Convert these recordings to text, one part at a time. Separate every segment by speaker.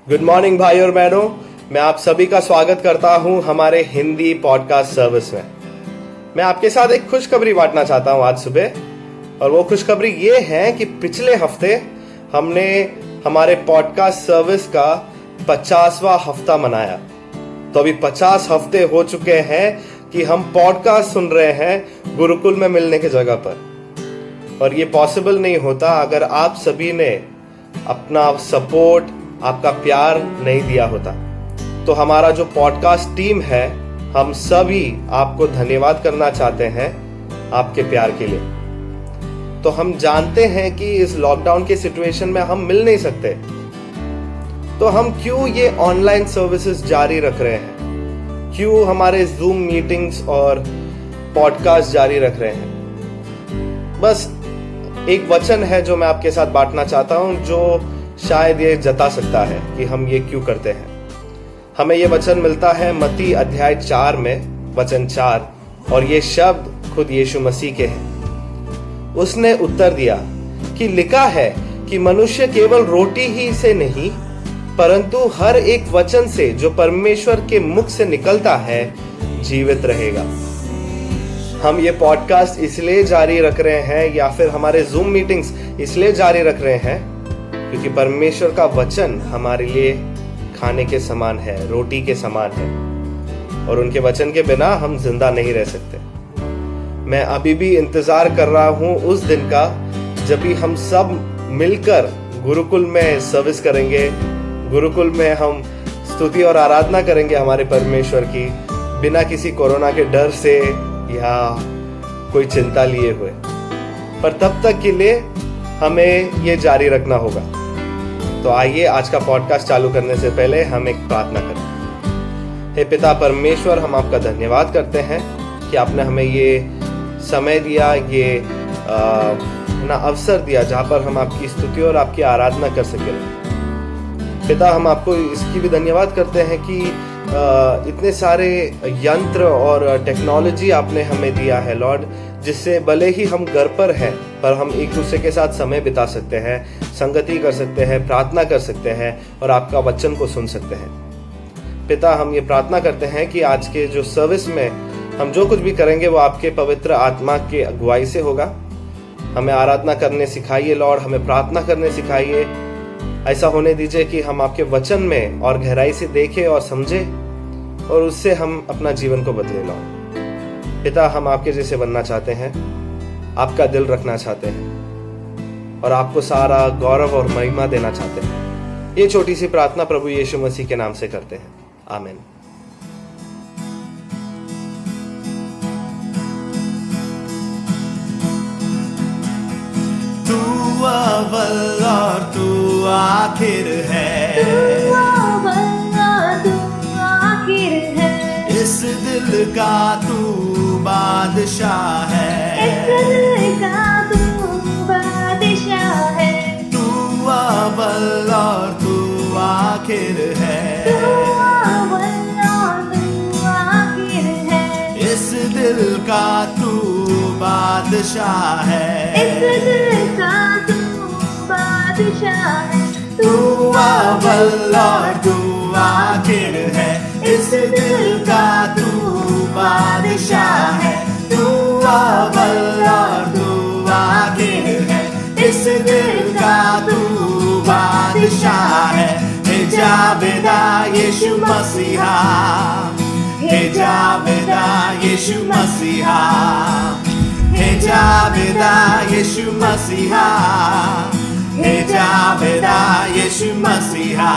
Speaker 1: Good morning भाई और बहनों, मैं आप सभी का स्वागत करता हूं हमारे हिंदी पॉडकास्ट सर्विस में। मैं आपके साथ एक खुशखबरी बांटना चाहता हूं आज सुबह, और वो खुशखबरी ये है कि पिछले हफ्ते हमने हमारे पॉडकास्ट सर्विस का 50वां हफ्ता मनाया। तो अभी 50 हफ्ते हो चुके हैं कि हम पॉडकास्ट सुन रहे हैं गुरुकुल में मिलने की जगह पर, और ये पॉसिबल नहीं होता अगर आप सभी ने अपना सपोर्ट, आपका प्यार नहीं दिया होता। तो हमारा जो पॉडकास्ट टीम है, हम सभी आपको धन्यवाद करना चाहते हैं आपके प्यार के लिए। तो हम जानते हैं कि इस लॉकडाउन के सिचुएशन में हम मिल नहीं सकते, तो हम क्यों ये ऑनलाइन सर्विसेज जारी रख रहे हैं, क्यों हमारे जूम मीटिंग्स और पॉडकास्ट जारी रख रहे हैं। बस एक वचन है जो मैं आपके साथ बांटना चाहता हूं, जो शायद ये जता सकता है कि हम ये क्यों करते हैं। हमें ये वचन मिलता है मत्ती अध्याय 4 में वचन 4, और ये शब्द खुद यीशु मसीह के हैं। उसने उत्तर दिया कि लिखा है कि मनुष्य केवल रोटी ही से नहीं परंतु हर एक वचन से जो परमेश्वर के मुख से निकलता है जीवित रहेगा। हम ये पॉडकास्ट इसलिए जारी रख रहे हैं, या फिर हमारे जूम मीटिंग्स इसलिए जारी रख रहे हैं क्योंकि परमेश्वर का वचन हमारे लिए खाने के समान है, रोटी के समान है, और उनके वचन के बिना हम जिंदा नहीं रह सकते। मैं अभी भी इंतजार कर रहा हूं उस दिन का जब भी हम सब मिलकर गुरुकुल में सर्विस करेंगे, गुरुकुल में हम स्तुति और आराधना करेंगे हमारे परमेश्वर की, बिना किसी कोरोना के डर से या कोई चिंता लिए हुए। पर तब तक के लिए हमें ये जारी रखना होगा। तो आइए आज का पॉडकास्ट चालू करने से पहले हम एक प्रार्थना करें। हे पिता परमेश्वर, हम आपका धन्यवाद करते हैं कि आपने हमें ये समय दिया, ये अवसर दिया जहाँ पर हम आपकी स्तुति और आपकी आराधना कर सके। पिता, हम आपको इसकी भी धन्यवाद करते हैं कि इतने सारे यंत्र और टेक्नोलॉजी आपने हमें दिया है लॉर्ड, जिससे भले ही हम घर पर हैं पर हम एक दूसरे के साथ समय बिता सकते हैं, संगति कर सकते हैं, प्रार्थना कर सकते हैं और आपका वचन को सुन सकते हैं। पिता, हम ये प्रार्थना करते हैं कि आज के जो सर्विस में हम जो कुछ भी करेंगे वो आपके पवित्र आत्मा के अगुवाई से होगा। हमें आराधना करने सिखाइए लॉर्ड, हमें प्रार्थना करने सिखाइए। ऐसा होने दीजिए कि हम आपके वचन में और गहराई से देखें और समझें, और उससे हम अपना जीवन को बदले लॉर्ड। पिता, हम आपके जैसे बनना चाहते हैं, आपका दिल रखना चाहते हैं और आपको सारा गौरव और महिमा देना चाहते हैं। ये छोटी सी प्रार्थना प्रभु यीशु मसीह के नाम से करते हैं, आमीन।
Speaker 2: तू अव्वल और तू आखिर है,
Speaker 3: तू अव्वल और तू आखिर है,
Speaker 2: इस दिल का तू बादशाह है,
Speaker 3: इस दिल का तू बादशाह है।
Speaker 2: तू अव्वल और तू आखिर है,
Speaker 3: तू अव्वल और तू आखिर है,
Speaker 2: इस दिल का तू बादशाह है,
Speaker 3: इस दिल का तू बादशाह है।
Speaker 2: तू अव्वल और तू आखिर है, इस दिल का तू बादशाह है। तू अव्वल और तू आखिर है, इस दिल का तू बादशाह है। हे जावेदा यीशु मसीहा, हे जावेदा यीशु मसीहा, हे जावेदा यीशु मसीहा, हे जावेदा यीशु मसीहा।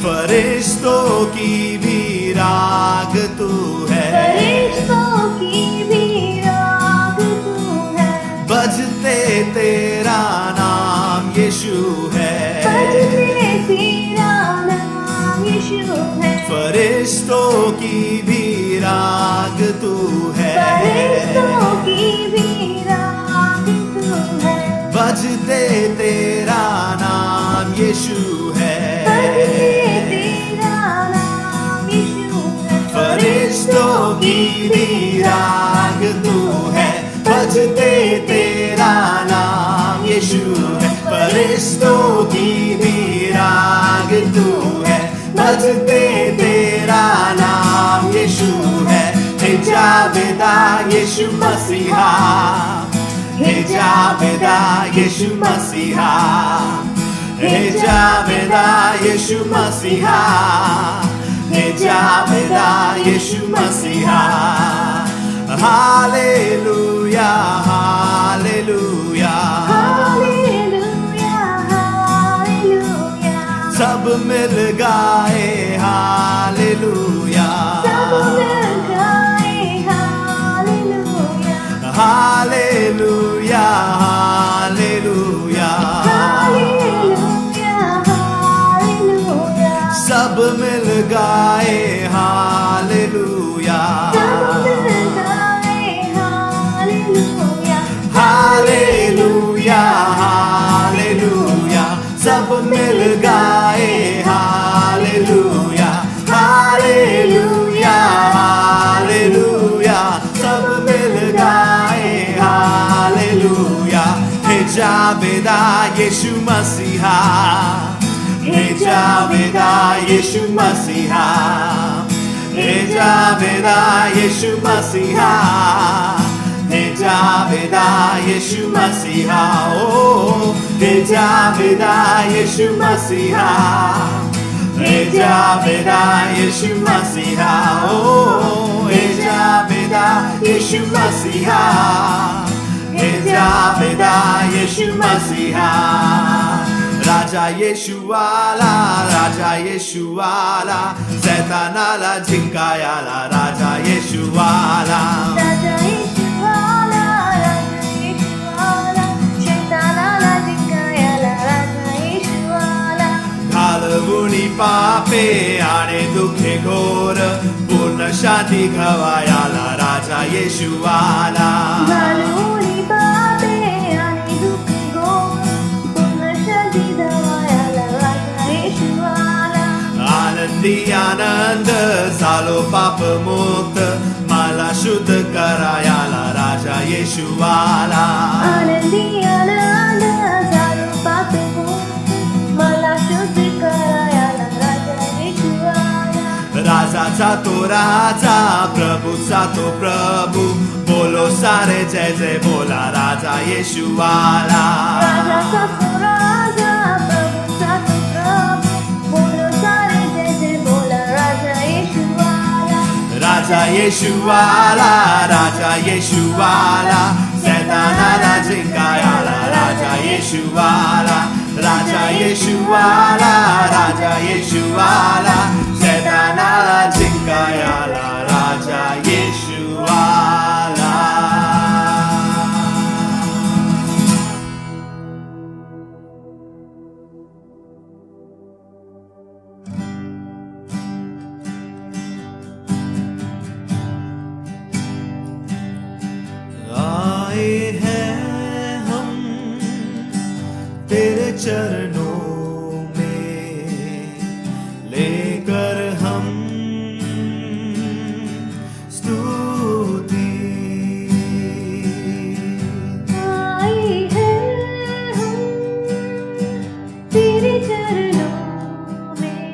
Speaker 2: फरिश्तों की भी राग तू है,
Speaker 3: फरिश्तों की भी राग तू है,
Speaker 2: बजते तेरा नाम यीशु है,
Speaker 3: बजते तेरा नाम यीशु है।
Speaker 2: फरिश्तों की भी राग तू है,
Speaker 3: फरिश्तों की भी राग तू है,
Speaker 2: बजते तेरा नाम यीशु है,
Speaker 3: बजते तेरा नाम यीशु है।
Speaker 2: फरिश्तों की भी राग तू है, बजते तेरा नाम यीशु है, फरिश्तों की भी राग तू यीशु मसीहा, हे जावेदा यीशु मसीहा, हे जावेदा यीशु मसीहा, हे जावेदा यीशु मसीहा। हालेलुया हालेलुया
Speaker 3: हालेलुया हालेलुया
Speaker 2: सब मिल गाए हालेलुया
Speaker 3: सब मिल गाए hallelujah
Speaker 2: hallelujah hallelujah
Speaker 3: hallelujah hallelujah
Speaker 2: सब मिल गाए हालेलुया हालेलुया हालेलुया सब मिल गाए हालेलुया हालेलुया हालेलुया सब मिल गाए हालेलुया। हे जावेदा यीशु मसीहा, हे जावेदा यीशु मसीहा, हे जावेदा यीशु मसीहा, हे जावेदा यीशु मसीहा, ओ हे जावेदा यीशु मसीहा, हे जावेदा यीशु मसीहा, ओ हे जावेदा यीशु मसीहा, हे जावेदा यीशु मसीहा। राजा यीशु वाला, राजा यीशु वाला, शैतानाला जिंकायाला राजा यीशु वाला,
Speaker 3: राजा यीशु वाला, राजा यीशु वाला, शैतानाला जिंकायाला राजा यीशु वाला।
Speaker 2: घालवुनी पापे आणि दुखे घोर पूर्ण शांती घवायाला राजा यीशु वाला,
Speaker 3: घालवुनी पापे आणि दुःख घोर पूर्ण शांती दवायाला राजा येशू आला।
Speaker 2: आनंदी आनंद झालो पाप मुक्त मला शुद्ध करायाला राजा यीशु वाला,
Speaker 3: आनंदी आनंद झालो पाप मुक्त मला शुद्ध करायाला राजा येशू आला।
Speaker 2: राजाचा तो राजा प्रभूचा तो प्रभू बोलो सारे जय जय बोला राजा यीशु वाला,
Speaker 3: राजाचा तो राजा, प्रभूचा तो प्रभू, बोलो सारे जय जय बोला राजा येशू आला।
Speaker 2: राजा यीशु वाला, राजा यीशु वाला, शैतानाला जिंकायाला राजा यीशु वाला, राजा यीशु वाला, राजा यीशु वाला, शैतानाला जिंकायाला राजा यीशु वाला। आए हैं हम तेरे चरणों में लेकर हम स्तुति,
Speaker 3: आए हैं हम तेरे चरणों में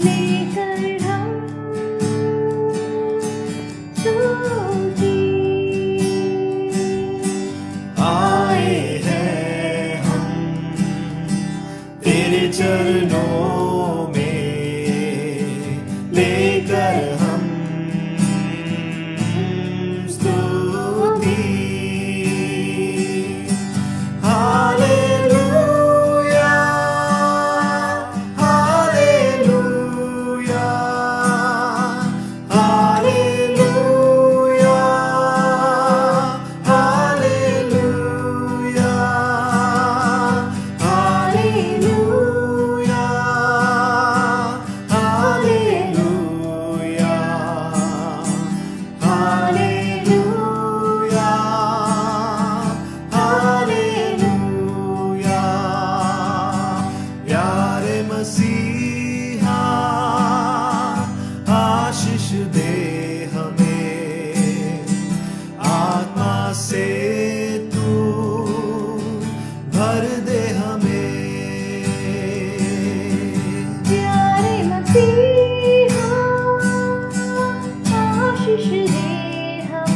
Speaker 3: लेकर हम स्तुति।
Speaker 2: आए हैं हम तेरे चरणों में लेकर हम स्तुति। Hallelujah hallelujah hallelujah hallelujah hallelujah hallelujah hallelujah hallelujah. प्यारे मसीहा आशीष दे हमें आत्मा से तू भर दे हमें।
Speaker 3: प्यारे मसीहा आशीष दे हमें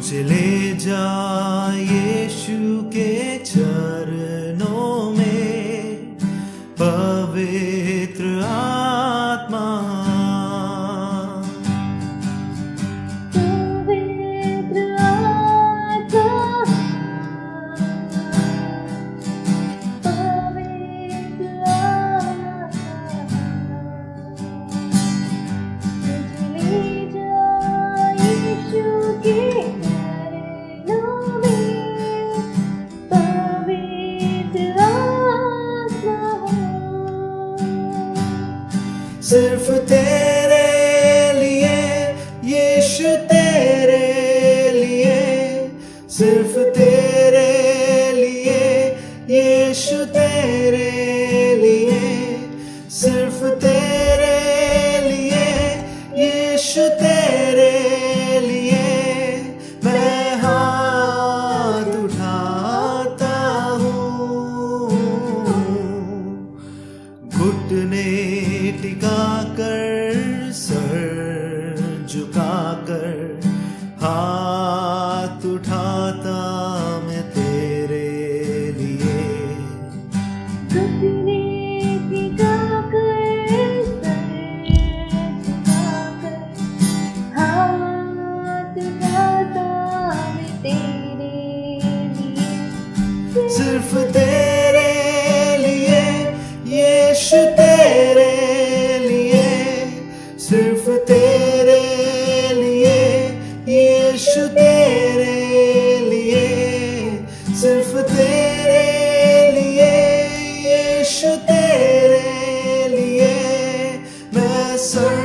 Speaker 2: मुझे ले जा यीशु के चरणों में, पवित्र आत्मा। सिर्फ तेरे लिए यीशु, तेरे लिए, सिर्फ तेरे लिए यीशु, तेरे लिए, सिर्फ तेरे लिए यीशु, तेरे लिए मैं हाथ उठाता हूँ। घुटने टिकाकर, सर झुकाकर, हाथ उठाता मैं तेरे लिए।
Speaker 3: घुटने टिकाकर, सर झुकाकर, हाथ उठाता मैं तेरे लिए।
Speaker 2: सिर्फ तेरे लिए यीशु, तेरे लिए, सिर्फ तेरे लिए यीशु, तेरे लिए, सिर्फ तेरे लिए यीशु, तेरे लिए मैं सर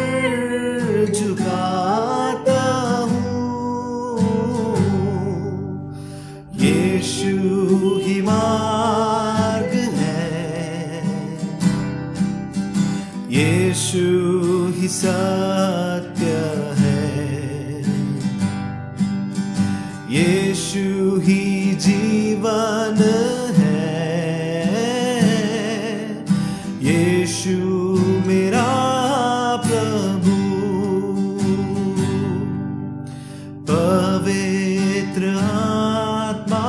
Speaker 2: झुकाता हूँ। यीशु ही मार्ग है, यीशु ही सत्य है, यीशु ही जीवन है, यीशु मेरा प्रभु। पवित्र आत्मा,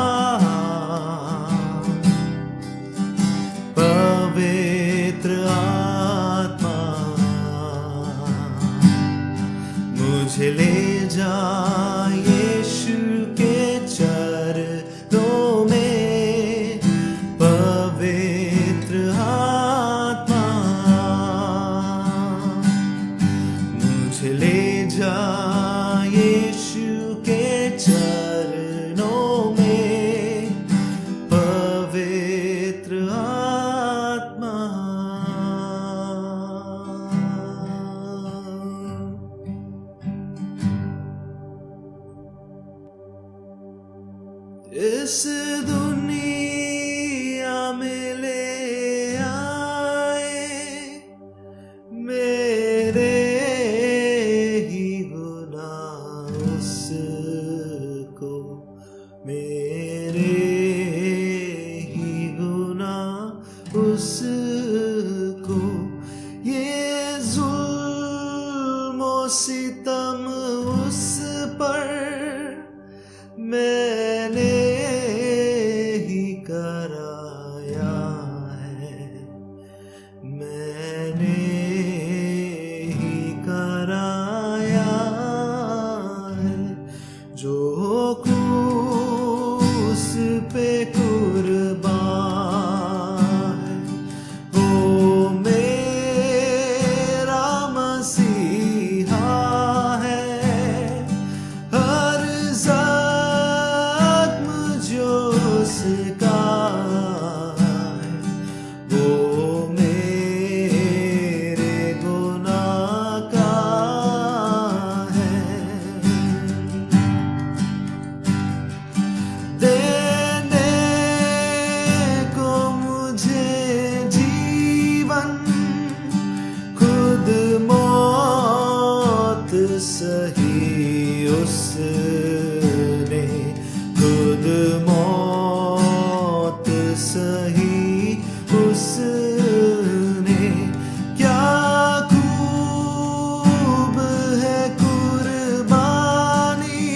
Speaker 2: पवित्र आत्मा, मुझे ले जा यीशु के चरणों में, पवित्र आत्मा, मुझे ले जा यीशु के चरणों में, पवित्र आत्मा। इस दुनिया में ले आए मेरे ही गुनाह उसको, मेरे ही गुनाह उसको, ये जुल्म और सितम उस पर मैंने ही कराया है, मैंने ही कराया है। जो क्रूस पे कुर्बान है, वो मेरा मसीहा है। हर जख्म जो उसका है, वो मेरे गुनाह का है। देने को मुझे जीवन, खुद मौत सही उसने, खुद मौत सही उसने। क्या खूब है कुर्बानी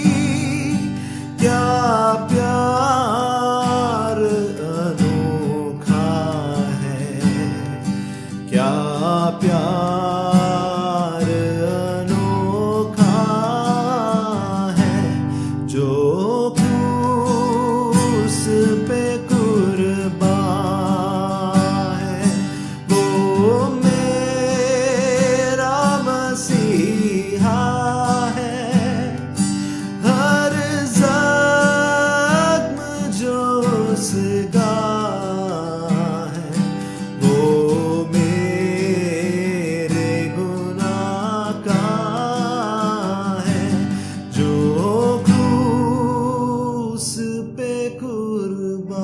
Speaker 2: मसीहा है। हर जख्म जो उसका है वो मेरे गुनाह का है, जो क्रूस पे कुर्बान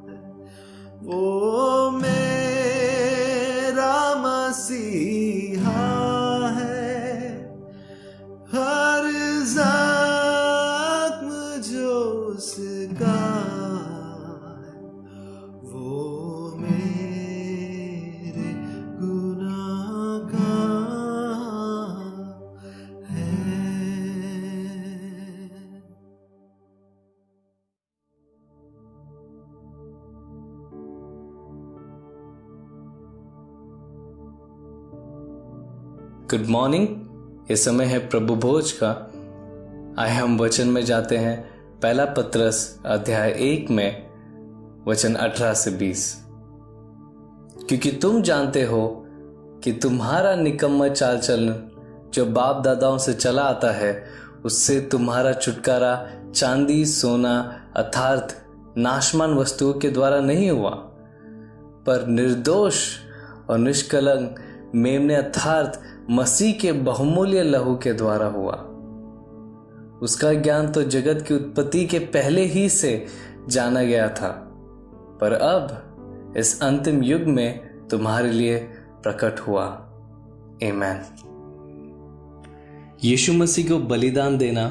Speaker 2: है वो मेरा मसीहा है। हर जख्म जो उसका है वो मेरे गुनाह का है।
Speaker 4: Good morning. ये समय है प्रभु भोज का। आए हम वचन में जाते हैं। पहला पत्रस अध्याय 1 में वचन 18 से 20। क्योंकि तुम जानते हो कि तुम्हारा निकम्मा चाल चलन जो बाप दादाओं से चला आता है, उससे तुम्हारा छुटकारा चांदी सोना अर्थात नाशमान वस्तुओं के द्वारा नहीं हुआ, पर निर्दोष और निष्कलंक मेमने अर्थात मसीह के बहुमूल्य लहू के द्वारा हुआ। उसका ज्ञान तो जगत की उत्पत्ति के पहले ही से जाना गया था, पर अब इस अंतिम युग में तुम्हारे लिए प्रकट हुआ। आमीन। यीशु मसीह को बलिदान देना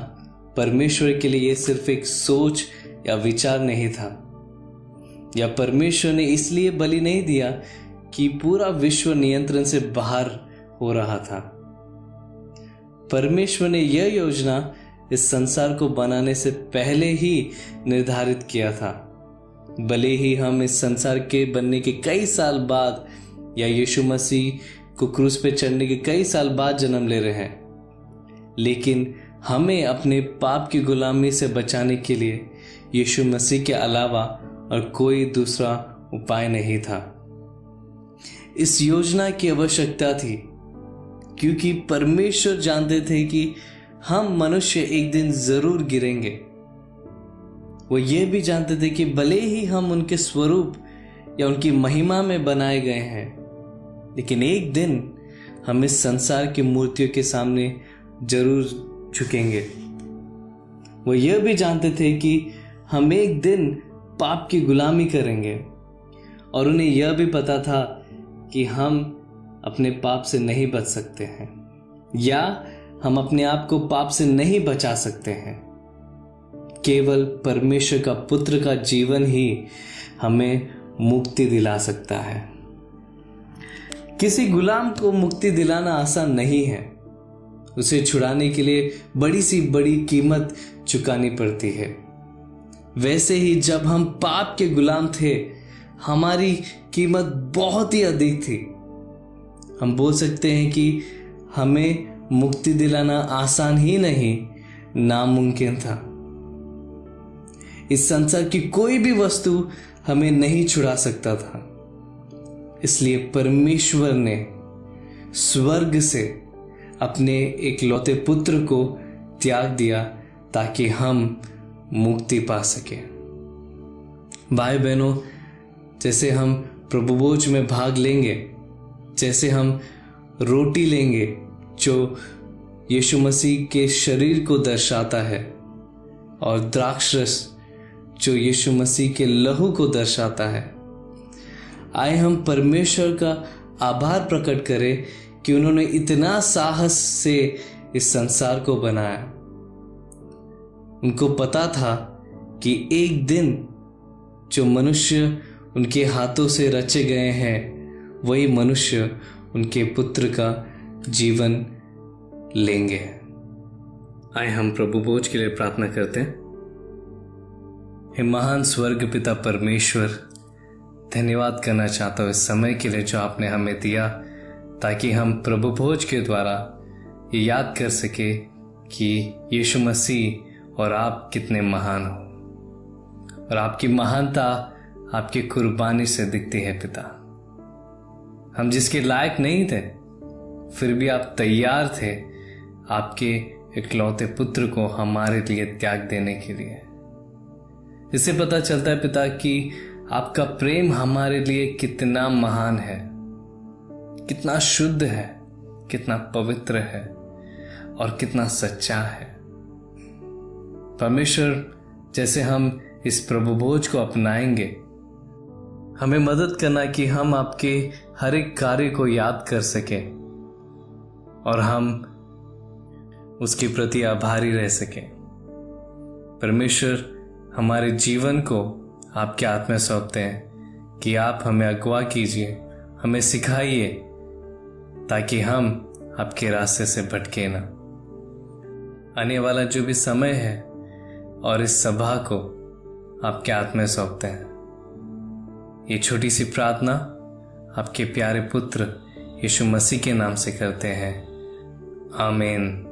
Speaker 4: परमेश्वर के लिए सिर्फ एक सोच या विचार नहीं था, या परमेश्वर ने इसलिए बलि नहीं दिया कि पूरा विश्व नियंत्रण से बाहर हो रहा था। परमेश्वर ने यह योजना इस संसार को बनाने से पहले ही निर्धारित किया था। भले ही हम इस संसार के बनने के कई साल बाद या यीशु मसीह को क्रूस पे चढ़ने के कई साल बाद जन्म ले रहे हैं, लेकिन हमें अपने पाप की गुलामी से बचाने के लिए यीशु मसीह के अलावा और कोई दूसरा उपाय नहीं था। इस योजना की आवश्यकता थी क्योंकि परमेश्वर जानते थे कि हम मनुष्य एक दिन जरूर गिरेंगे। वो ये भी जानते थे कि भले ही हम उनके स्वरूप या उनकी महिमा में बनाए गए हैं, लेकिन एक दिन हम इस संसार की मूर्तियों के सामने जरूर झुकेंगे। वो यह भी जानते थे कि हम एक दिन पाप की गुलामी करेंगे, और उन्हें यह भी पता था कि हम अपने पाप से नहीं बच सकते हैं, या हम अपने आप को पाप से नहीं बचा सकते हैं। केवल परमेश्वर का पुत्र का जीवन ही हमें मुक्ति दिला सकता है। किसी गुलाम को मुक्ति दिलाना आसान नहीं है। उसे छुड़ाने के लिए बड़ी सी बड़ी कीमत चुकानी पड़ती है। वैसे ही जब हम पाप के गुलाम थे, हमारी कीमत बहुत ही अधिक थी। हम बोल सकते हैं कि हमें मुक्ति दिलाना आसान ही नहीं, नामुमकिन था। इस संसार की कोई भी वस्तु हमें नहीं छुड़ा सकता था। इसलिए परमेश्वर ने स्वर्ग से अपने एकलौते पुत्र को त्याग दिया ताकि हम मुक्ति पा सके। भाई बहनों, जैसे हम प्रभु भोज में भाग लेंगे, जैसे हम रोटी लेंगे जो यीशु मसीह के शरीर को दर्शाता है, और द्राक्ष रस जो यीशु मसीह के लहू को दर्शाता है, आए हम परमेश्वर का आभार प्रकट करें कि उन्होंने इतना साहस से इस संसार को बनाया। उनको पता था कि एक दिन जो मनुष्य उनके हाथों से रचे गए हैं, वही मनुष्य उनके पुत्र का जीवन लेंगे। आए हम प्रभु भोज के लिए प्रार्थना करते हैं। हे महान स्वर्ग पिता परमेश्वर, धन्यवाद करना चाहता हूँ इस समय के लिए जो आपने हमें दिया, ताकि हम प्रभु भोज के द्वारा ये याद कर सके कि यीशु मसीह और आप कितने महान हो, और आपकी महानता आपकी कुर्बानी से दिखती है पिता। हम जिसके लायक नहीं थे, फिर भी आप तैयार थे आपके इकलौते पुत्र को हमारे लिए त्याग देने के लिए। इससे पता चलता है पिता कि आपका प्रेम हमारे लिए कितना महान है, कितना शुद्ध है, कितना पवित्र है और कितना सच्चा है। परमेश्वर, जैसे हम इस प्रभु भोज को अपनाएंगे, हमें मदद करना कि हम आपके हर एक कार्य को याद कर सकें और हम उसके प्रति आभारी रह सकें। परमेश्वर, हमारे जीवन को आपके हाथ में सौंपते हैं कि आप हमें अगवा कीजिए, हमें सिखाइए ताकि हम आपके रास्ते से भटके ना। आने वाला जो भी समय है और इस सभा को आपके हाथ में सौंपते हैं। ये छोटी सी प्रार्थना आपके प्यारे पुत्र यीशु मसीह के नाम से करते हैं, आमीन।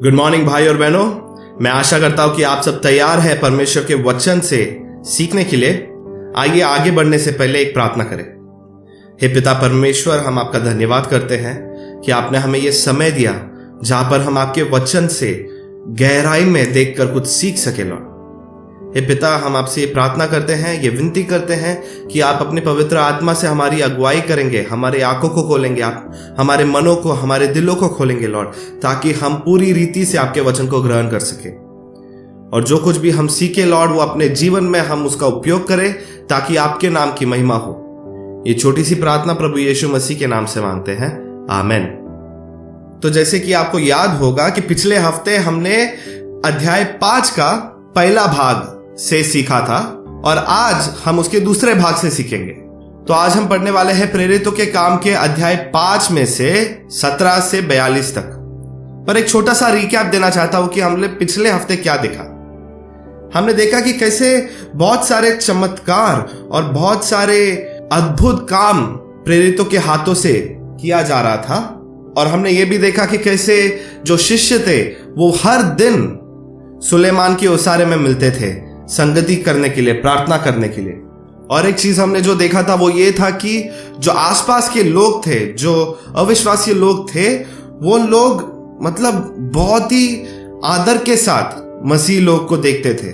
Speaker 1: गुड मॉर्निंग भाई और बहनों, मैं आशा करता हूं कि आप सब तैयार हैं परमेश्वर के वचन से सीखने के लिए। आइए आगे बढ़ने से पहले एक प्रार्थना करें। हे पिता परमेश्वर, हम आपका धन्यवाद करते हैं कि आपने हमें यह समय दिया जहां पर हम आपके वचन से गहराई में देखकर कुछ सीख सके। लॉर्ड, हे पिता, हम आपसे ये प्रार्थना करते हैं, ये विनती करते हैं कि आप अपने पवित्र आत्मा से हमारी अगुवाई करेंगे, हमारे आंखों को खोलेंगे, आप हमारे मनों को, हमारे दिलों को खोलेंगे लॉर्ड, ताकि हम पूरी रीति से आपके वचन को ग्रहण कर सके और जो कुछ भी हम सीखे लॉर्ड, वो अपने जीवन में हम उसका उपयोग करें ताकि आपके नाम की महिमा हो। ये छोटी सी प्रार्थना प्रभु यीशु मसीह के नाम से मांगते हैं, आमेन। तो जैसे कि आपको याद होगा कि पिछले हफ्ते हमने अध्याय 5 का पहला भाग से सीखा था और आज हम उसके दूसरे भाग से सीखेंगे। तो आज हम पढ़ने वाले हैं प्रेरितों के काम के अध्याय 5 में से 17 से 42 तक। पर एक छोटा सा रिकैप देना चाहता हूं कि हमने पिछले हफ्ते क्या देखा। हमने देखा कि कैसे बहुत सारे चमत्कार और बहुत सारे अद्भुत काम प्रेरितों के हाथों से किया जा रहा था और हमने ये भी देखा कि कैसे जो शिष्य थे वो हर दिन सुलेमान के ओसारे में मिलते थे संगति करने के लिए, प्रार्थना करने के लिए। और एक चीज हमने जो देखा था वो ये था कि जो आसपास के लोग थे, जो अविश्वासी लोग थे, वो लोग मतलब बहुत ही आदर के साथ मसीह लोग को देखते थे।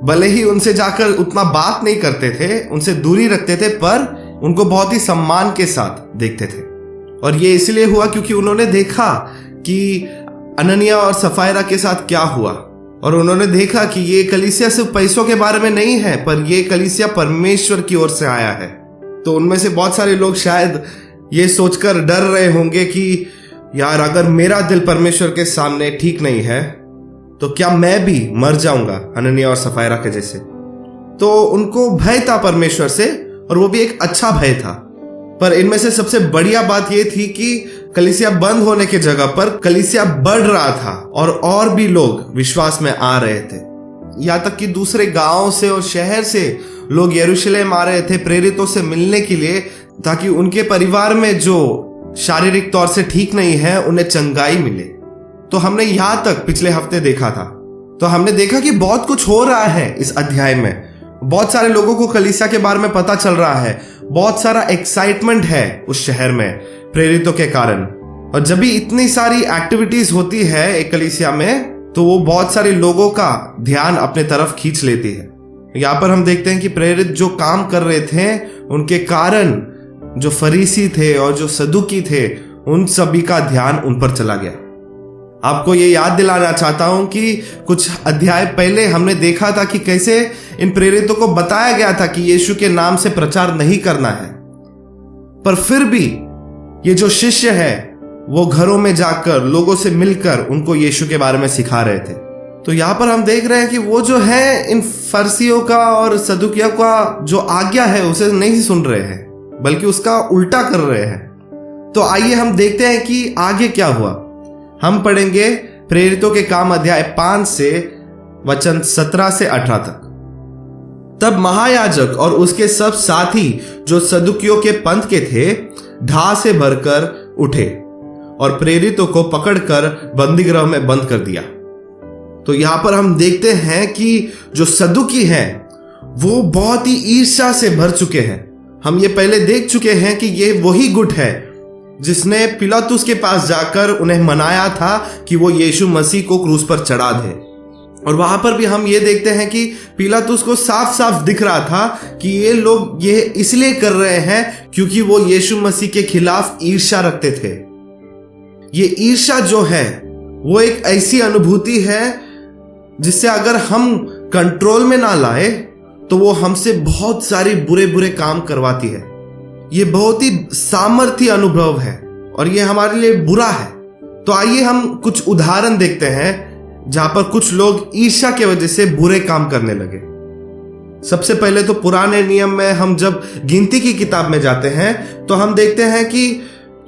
Speaker 1: भले ही उनसे जाकर उतना बात नहीं करते थे, उनसे दूरी रखते थे, पर उनको बहुत ही सम्मान के साथ देखते थे। और ये इसलिए हुआ क्योंकि उन्होंने देखा कि अननिया और सफायरा के साथ क्या हुआ और उन्होंने देखा कि ये कलीसिया सिर्फ पैसों के बारे में नहीं है, पर ये कलीसिया परमेश्वर की ओर से आया है। तो उनमें से बहुत सारे लोग शायद ये सोचकर डर रहे होंगे कि यार, अगर मेरा दिल परमेश्वर के सामने ठीक नहीं है तो क्या मैं भी मर जाऊंगा अननिया और सफायरा के जैसे। तो उनको भय था परमेश्वर से और वो भी एक अच्छा भय था। पर इनमें से सबसे बढ़िया बात यह थी कि कलीसिया बंद होने की जगह पर कलीसिया बढ़ रहा था और भी लोग विश्वास में आ रहे थे। यहाँ तक कि दूसरे गांवों से और शहर से लोग यरूशलेम आ रहे थे प्रेरितों से मिलने के लिए, ताकि उनके परिवार में जो शारीरिक तौर से ठीक नहीं है उन्हें चंगाई मिले। तो हमने यहां तक पिछले हफ्ते देखा था। तो हमने देखा कि बहुत कुछ हो रहा है इस अध्याय में। बहुत सारे लोगों को कलीसिया के बारे में पता चल रहा है, बहुत सारा एक्साइटमेंट है उस शहर में प्रेरितों के कारण। और जब भी इतनी सारी एक्टिविटीज होती है एक कलीसिया में, तो वो बहुत सारे लोगों का ध्यान अपने तरफ खींच लेती है। यहाँ पर हम देखते हैं कि प्रेरित जो काम कर रहे थे उनके कारण जो फरीसी थे और जो सदुकी थे उन सभी का ध्यान उन पर चला गया। आपको ये याद दिलाना चाहता हूं कि कुछ अध्याय पहले हमने देखा था कि कैसे इन प्रेरितों को बताया गया था कि यीशु के नाम से प्रचार नहीं करना है, पर फिर भी ये जो शिष्य है वो घरों में जाकर लोगों से मिलकर उनको यीशु के बारे में सिखा रहे थे। तो यहां पर हम देख रहे हैं कि वो जो है इन फरीसियों का और सदुकियों का जो आज्ञा है उसे नहीं सुन रहे हैं, बल्कि उसका उल्टा कर रहे हैं। तो आइए हम देखते हैं कि आगे क्या हुआ। हम पढ़ेंगे प्रेरितों के काम अध्याय 5 से वचन 17 से 18 तक। तब महायाजक और उसके सब साथी जो सदुकियों के पंथ के थे ढा से भरकर उठे और प्रेरितों को पकड़कर बंदीगृह में बंद कर दिया। तो यहां पर हम देखते हैं कि जो सदुकी हैं वो बहुत ही ईर्ष्या से भर चुके हैं। हम ये पहले देख चुके हैं कि ये वही गुट है जिसने पिलातुस के पास जाकर उन्हें मनाया था कि वो यीशु मसीह को क्रूस पर चढ़ा दे। और वहां पर भी हम ये देखते हैं कि पिलातुस को साफ साफ दिख रहा था कि ये लोग ये इसलिए कर रहे हैं क्योंकि वो यीशु मसीह के खिलाफ ईर्ष्या रखते थे। ये ईर्ष्या जो है वो एक ऐसी अनुभूति है जिससे अगर हम कंट्रोल में ना लाए तो वो हमसे बहुत सारी बुरे बुरे काम करवाती है। ये बहुत ही सामर्थ्य अनुभव है और ये हमारे लिए बुरा है। तो आइए हम कुछ उदाहरण देखते हैं जहां पर कुछ लोग ईर्ष्या की वजह से बुरे काम करने लगे। सबसे पहले तो पुराने नियम में हम जब गिनती की किताब में जाते हैं तो हम देखते हैं कि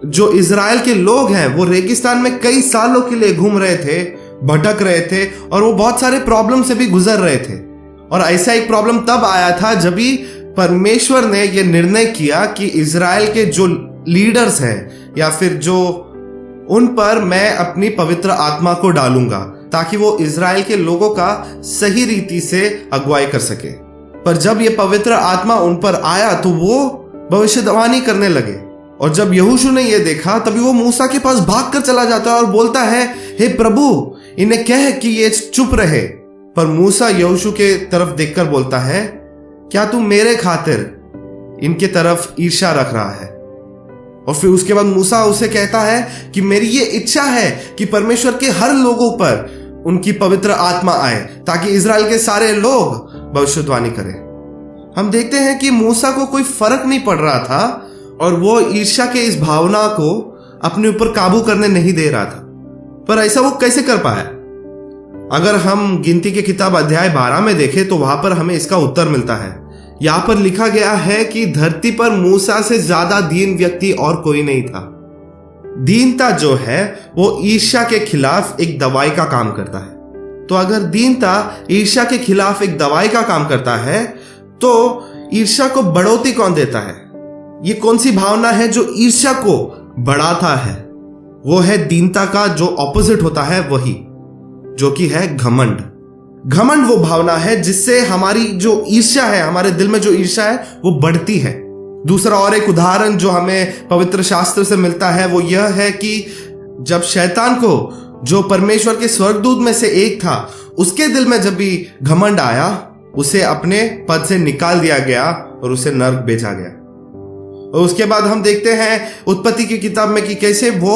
Speaker 1: जो इजराइल के लोग हैं वो रेगिस्तान में कई सालों के लिए घूम रहे थे, भटक रहे थे और वो बहुत सारे प्रॉब्लम से भी गुजर रहे थे। और ऐसा एक प्रॉब्लम तब आया था जब भी परमेश्वर ने यह निर्णय किया कि इजराइल के जो लीडर्स हैं या फिर जो उन पर मैं अपनी पवित्र आत्मा को डालूंगा ताकि वो इजराइल के लोगों का सही रीति से अगुवाई कर सके। पर जब ये पवित्र आत्मा उन पर आया तो वो भविष्यवाणी करने लगे। और जब यहोशू ने यह देखा तभी वो मूसा के पास भागकर चला जाता है और बोलता है, हे प्रभु, इन्हें कह कि ये चुप रहे। पर मूसा यहोशू के तरफ देखकर बोलता है, क्या तू मेरे खातिर इनके तरफ ईर्ष्या रख रहा है? और फिर उसके बाद मूसा उसे कहता है कि मेरी ये इच्छा है कि परमेश्वर के हर लोगों पर उनकी पवित्र आत्मा आए ताकि इजराइल के सारे लोग भविष्यवाणी करें। हम देखते हैं कि मूसा को कोई फर्क नहीं पड़ रहा था और वो ईर्ष्या के इस भावना को अपने ऊपर काबू करने नहीं दे रहा था। पर ऐसा वो कैसे कर पाया? अगर हम गिनती की किताब अध्याय 12 में देखें तो वहां पर हमें इसका उत्तर मिलता है। यहां पर लिखा गया है कि धरती पर मूसा से ज्यादा दीन व्यक्ति और कोई नहीं था। दीनता जो है वो ईर्ष्या के खिलाफ एक दवाई का काम करता है। तो अगर दीनता ईर्ष्या के खिलाफ एक दवाई का काम करता है तो ईर्ष्या को बढ़ोतरी कौन देता है? ये कौन सी भावना है जो ईर्ष्या को बढ़ाता है? वो है दीनता का जो ऑपोजिट होता है, वही जो कि है घमंड। घमंड वो भावना है जिससे हमारी जो ईर्ष्या है, हमारे दिल में जो ईर्ष्या है वो बढ़ती है। दूसरा और एक उदाहरण जो हमें पवित्र शास्त्र से मिलता है वो यह है कि जब शैतान को, जो परमेश्वर के स्वर्गदूत में से एक था, उसके दिल में जब भी घमंड आया उसे अपने पद से निकाल दिया गया और उसे नरक भेजा गया। और उसके बाद हम देखते हैं उत्पत्ति की किताब में कि कैसे वो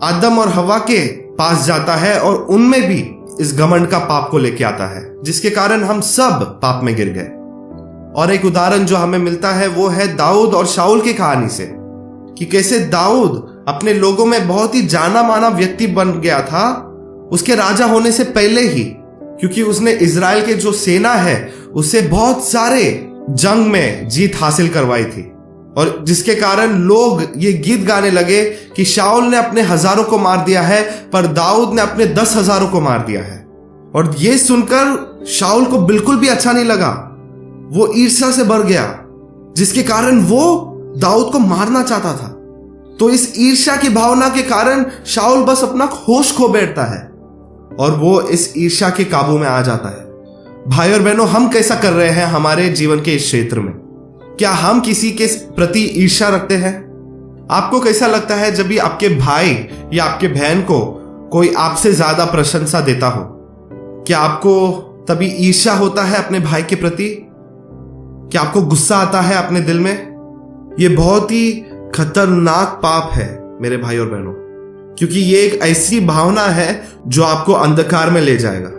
Speaker 1: आदम और हवा के पास जाता है और उनमें भी इस घमंड का पाप को लेके आता है, जिसके कारण हम सब पाप में गिर गए। और एक उदाहरण जो हमें मिलता है वो है दाऊद और शाऊल की कहानी से, कि कैसे दाऊद अपने लोगों में बहुत ही जाना माना व्यक्ति बन गया था उसके राजा होने से पहले ही, क्योंकि उसने इजराइल के जो सेना है उससे बहुत सारे जंग में जीत हासिल करवाई थी। और जिसके कारण लोग ये गीत गाने लगे कि शाऊल ने अपने हजारों को मार दिया है पर दाऊद ने अपने 10,000 को मार दिया है। और ये सुनकर शाऊल को बिल्कुल भी अच्छा नहीं लगा, वो ईर्ष्या से भर गया, जिसके कारण वो दाऊद को मारना चाहता था। तो इस ईर्ष्या की भावना के कारण शाऊल बस अपना होश खो बैठता है और वो इस ईर्ष्या के काबू में आ जाता है। भाई और बहनों, हम कैसा कर रहे हैं हमारे जीवन के इस क्षेत्र में? क्या हम किसी के प्रति ईर्ष्या रखते हैं? आपको कैसा लगता है जब भी आपके भाई या आपके बहन को कोई आपसे ज्यादा प्रशंसा देता हो? क्या आपको तभी ईर्ष्या होता है अपने भाई के प्रति? क्या आपको गुस्सा आता है अपने दिल में? यह बहुत ही खतरनाक पाप है मेरे भाई और बहनों, क्योंकि ये एक ऐसी भावना है जो आपको अंधकार में ले जाएगा।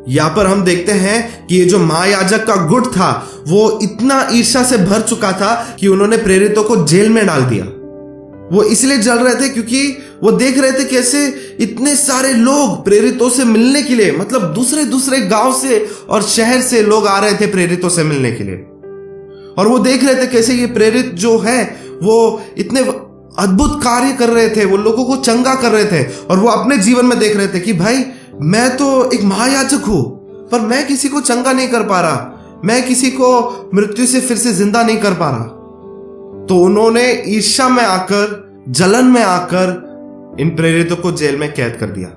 Speaker 1: यहां पर हम देखते हैं कि ये जो महायाजक का गुट था वो इतना ईर्ष्या से भर चुका था कि उन्होंने प्रेरितों को जेल में डाल दिया। वो इसलिए जल रहे थे क्योंकि वो देख रहे थे कैसे इतने सारे लोग प्रेरितों से मिलने के लिए, मतलब दूसरे दूसरे गांव से और शहर से लोग आ रहे थे प्रेरितों से मिलने के लिए। और वो देख रहे थे कैसे ये प्रेरित जो है वो इतने अद्भुत कार्य कर रहे थे, वो लोगों को चंगा कर रहे थे। और वो अपने जीवन में देख रहे थे कि भाई मैं तो एक महायाजक हूं, पर मैं किसी को चंगा नहीं कर पा रहा, मैं किसी को मृत्यु से फिर से जिंदा नहीं कर पा रहा। तो उन्होंने ईर्ष्या में आकर, जलन में आकर इन प्रेरितों को जेल में कैद कर दिया।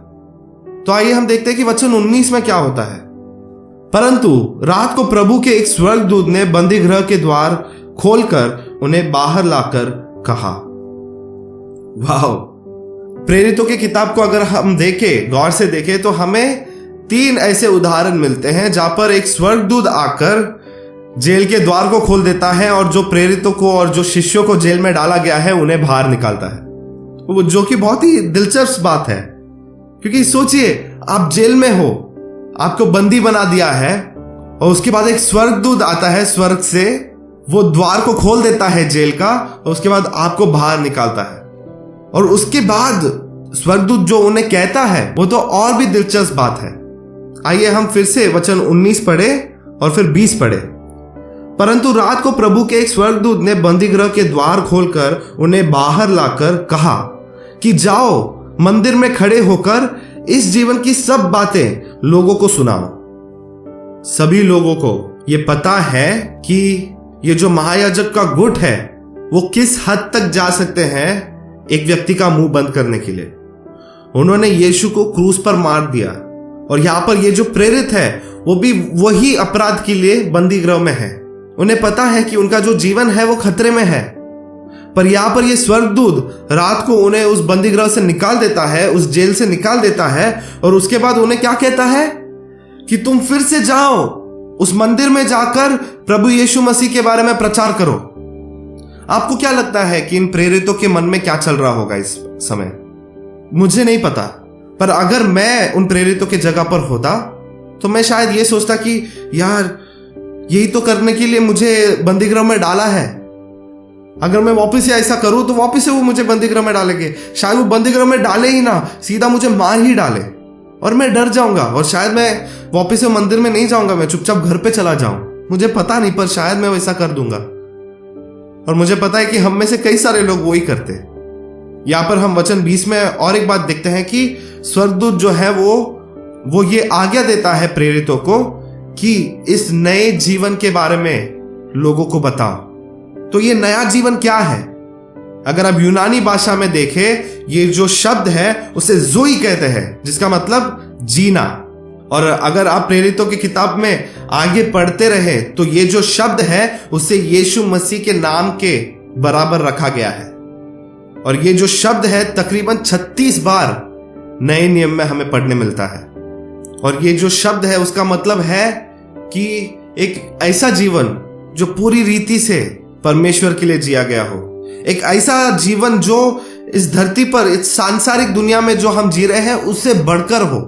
Speaker 1: तो आइए हम देखते हैं कि वचन 19 में क्या होता है। परंतु रात को प्रभु के एक स्वर्गदूत ने बंदी गृह के द्वार खोलकर उन्हें बाहर लाकर कहा। वाह! प्रेरितों की किताब को अगर हम देखें, गौर से देखें, तो हमें 3 ऐसे उदाहरण मिलते हैं जहां पर एक स्वर्गदूत आकर जेल के द्वार को खोल देता है और जो प्रेरितों को और जो शिष्यों को जेल में डाला गया है उन्हें बाहर निकालता है, वो जो कि बहुत ही दिलचस्प बात है। क्योंकि सोचिए, आप जेल में हो, आपको बंदी बना दिया है और उसके बाद एक स्वर्गदूत आता है स्वर्ग से, वो द्वार को खोल देता है जेल का और उसके बाद आपको बाहर निकालता है। और उसके बाद स्वर्गदूत जो उन्हें कहता है वो तो और भी दिलचस्प बात है। आइए हम फिर से वचन 19 पढ़े और फिर 20 पढ़े। परंतु रात को प्रभु के एक स्वर्गदूत ने बंदी गृह के द्वार खोलकर उन्हें बाहर लाकर कहा कि जाओ, मंदिर में खड़े होकर इस जीवन की सब बातें लोगों को सुनाओ। सभी लोगों को यह पता है कि ये जो महायाजक का गुट है वो किस हद तक जा सकते हैं एक व्यक्ति का मुंह बंद करने के लिए। उन्होंने यीशु को क्रूस पर मार दिया और यहां पर ये जो प्रेरित है वो भी वही अपराध के लिए बंदी गृह में है। उन्हें पता है कि उनका जो जीवन है वो खतरे में है, पर यहां पर ये स्वर्गदूत रात को उन्हें उस बंदी गृह से निकाल देता है, उस जेल से निकाल देता है और उसके बाद उन्हें क्या कहता है कि तुम फिर से जाओ, उस मंदिर में जाकर प्रभु यीशु मसीह के बारे में प्रचार करो। आपको क्या लगता है कि इन प्रेरितों के मन में क्या चल रहा होगा इस समय? मुझे नहीं पता, पर अगर मैं उन प्रेरितों के जगह पर होता तो मैं शायद ये सोचता कि यार यही तो करने के लिए मुझे बंदी गृह में डाला है। अगर मैं वापस से ऐसा करूं तो वापस से वो मुझे बंदी गृह में डालेंगे। शायद वो बंदी गृह में डाले ही ना, सीधा मुझे मार ही डाले और मैं डर जाऊंगा और शायद मैं वापस से मंदिर में नहीं जाऊंगा, मैं चुपचाप घर पे चला जाऊं। मुझे पता नहीं, पर शायद मैं वैसा कर दूंगा। और मुझे पता है कि हम में से कई सारे लोग वही करते। यहां पर हम वचन 20 में और एक बात देखते हैं कि स्वर्गदूत जो है वो ये आज्ञा देता है प्रेरितों को कि इस नए जीवन के बारे में लोगों को बताओ। तो ये नया जीवन क्या है? अगर आप यूनानी भाषा में देखें, ये जो शब्द है उसे ज़ोई कहते हैं, जिसका मतलब जीना। और अगर आप प्रेरितों की किताब में आगे पढ़ते रहे तो ये जो शब्द है उसे यीशु मसीह के नाम के बराबर रखा गया है। और ये जो शब्द है तकरीबन 36 बार नए नियम में हमें पढ़ने मिलता है। और ये जो शब्द है उसका मतलब है कि एक ऐसा जीवन जो पूरी रीति से परमेश्वर के लिए जिया गया हो, एक ऐसा जीवन जो इस धरती पर, इस सांसारिक दुनिया में जो हम जी रहे हैं उससे बढ़कर हो।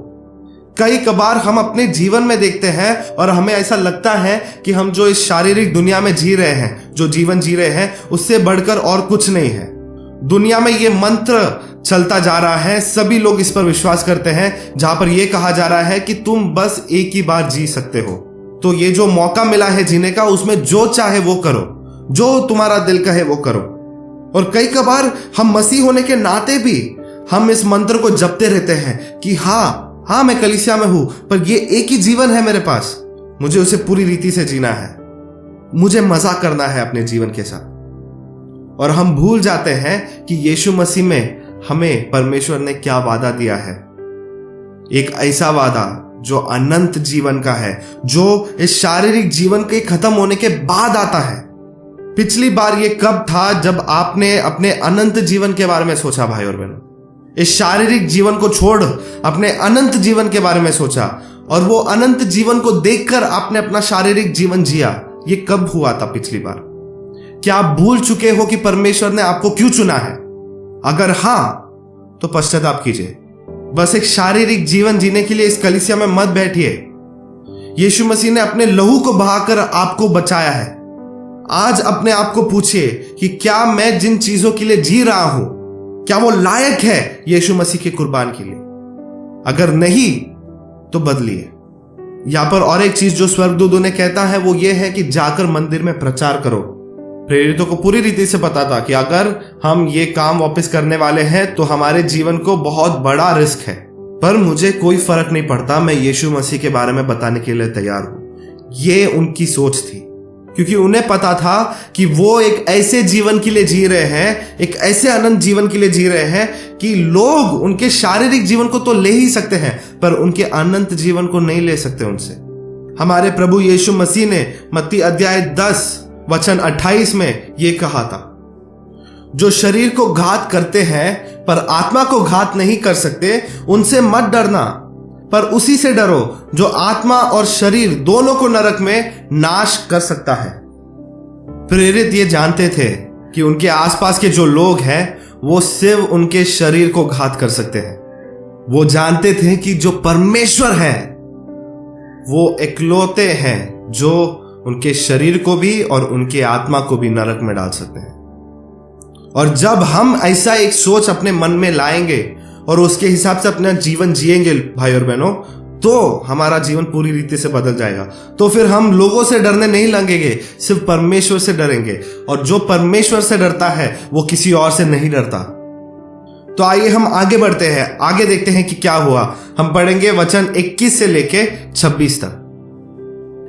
Speaker 1: कई कबार हम अपने जीवन में देखते हैं और हमें ऐसा लगता है कि हम जो इस शारीरिक दुनिया में जी रहे हैं, जो जीवन जी रहे हैं, उससे बढ़कर और कुछ नहीं है। दुनिया में ये मंत्र चलता जा रहा है, सभी लोग इस पर विश्वास करते हैं, जहां पर यह कहा जा रहा है कि तुम बस एक ही बार जी सकते हो। तो ये जो मौका मिला है जीने का, उसमें जो चाहे वो करो, जो तुम्हारा दिल कहे वो करो। और कई कबार हम मसीह होने के नाते भी हम इस मंत्र को जपते रहते हैं कि हाँ मैं कलीसिया में हूं, पर ये एक ही जीवन है मेरे पास, मुझे उसे पूरी रीति से जीना है, मुझे मजा करना है अपने जीवन के साथ। और हम भूल जाते हैं कि यीशु मसीह में हमें परमेश्वर ने क्या वादा दिया है। एक ऐसा वादा जो अनंत जीवन का है, जो इस शारीरिक जीवन के खत्म होने के बाद आता है। पिछली बार ये कब था जब आपने अपने अनंत जीवन के बारे में सोचा भाई और बहनों? इस शारीरिक जीवन को छोड़ अपने अनंत जीवन के बारे में सोचा, और वो अनंत जीवन को देखकर आपने अपना शारीरिक जीवन जिया। ये कब हुआ था पिछली बार? क्या आप भूल चुके हो कि परमेश्वर ने आपको क्यों चुना है? अगर हां, तो पश्चाताप कीजिए। बस एक शारीरिक जीवन जीने के लिए इस कलीसिया में मत बैठिए। यीशु मसीह ने अपने लहू को बहाकर आपको बचाया है। आज अपने आप को पूछिए कि क्या मैं जिन चीजों के लिए जी रहा हूं, क्या वो लायक है यीशु मसीह के कुर्बान के लिए? अगर नहीं तो बदलिए। यहां पर और एक चीज जो स्वर्गदूतों ने कहता है वो ये है कि जाकर मंदिर में प्रचार करो। प्रेरितों को पूरी रीति से पता था कि अगर हम ये काम वापस करने वाले हैं तो हमारे जीवन को बहुत बड़ा रिस्क है, पर मुझे कोई फर्क नहीं पड़ता, मैं यीशु मसीह के बारे में बताने के लिए तैयार हूं। ये उनकी सोच थी, क्योंकि उन्हें पता था कि वो एक ऐसे जीवन के लिए जी रहे हैं, एक ऐसे अनंत जीवन के लिए जी रहे हैं कि लोग उनके शारीरिक जीवन को तो ले ही सकते हैं पर उनके अनंत जीवन को नहीं ले सकते उनसे। हमारे प्रभु यीशु मसीह ने मत्ती अध्याय 10 वचन 28 में यह कहा था, जो शरीर को घात करते हैं पर आत्मा को घात नहीं कर सकते, उनसे मत डरना, पर उसी से डरो जो आत्मा और शरीर दोनों को नरक में नाश कर सकता है। प्रेरित ये जानते थे कि उनके आसपास के जो लोग हैं वो सिर्फ उनके शरीर को घात कर सकते हैं। वो जानते थे कि जो परमेश्वर है वो इकलौते हैं जो उनके शरीर को भी और उनके आत्मा को भी नरक में डाल सकते हैं। और जब हम ऐसा एक सोच अपने मन में लाएंगे और उसके हिसाब से अपना जीवन जिएंगे भाई और बहनों, तो हमारा जीवन पूरी रीति से बदल जाएगा। तो फिर हम लोगों से डरने नहीं लगेंगे, सिर्फ परमेश्वर से डरेंगे। और जो परमेश्वर से डरता है वो किसी और से नहीं डरता। तो आइए हम आगे बढ़ते हैं, आगे देखते हैं कि क्या हुआ। हम पढ़ेंगे वचन 21 से लेके 26 तक।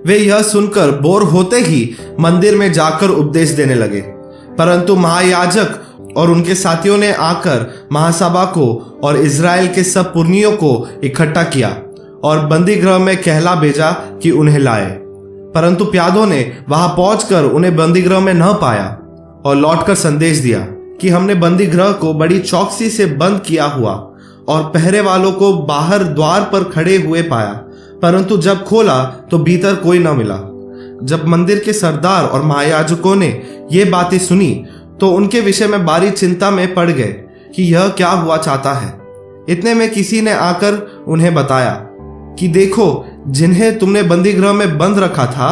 Speaker 1: वे यह सुनकर बोर होते ही मंदिर में जाकर उपदेश देने लगे, परंतु महायाजक और उनके साथियों ने आकर महासभा को और इज़राइल के सब पुरनियों को इकट्ठा किया और बंदी गृह में कहला भेजा कि उन्हें लाए। परंतु प्यादों ने वहां पहुंचकर उन्हें बंदी गृह में न पाया और लौटकर संदेश दिया कि हमने बंदी गृह को बड़ी चौकसी से बंद किया हुआ और पहरे वालों को बाहर द्वार पर खड़े हुए पाया, परंतु जब खोला तो भीतर कोई न मिला। जब मंदिर के सरदार और महायाजकों ने ये बातें सुनी तो उनके विषय में भारी चिंता में पड़ गए कि यह क्या हुआ चाहता है। इतने में किसी ने आकर उन्हें बताया कि देखो, जिन्हें तुमने बंदी गृह में बंद रखा था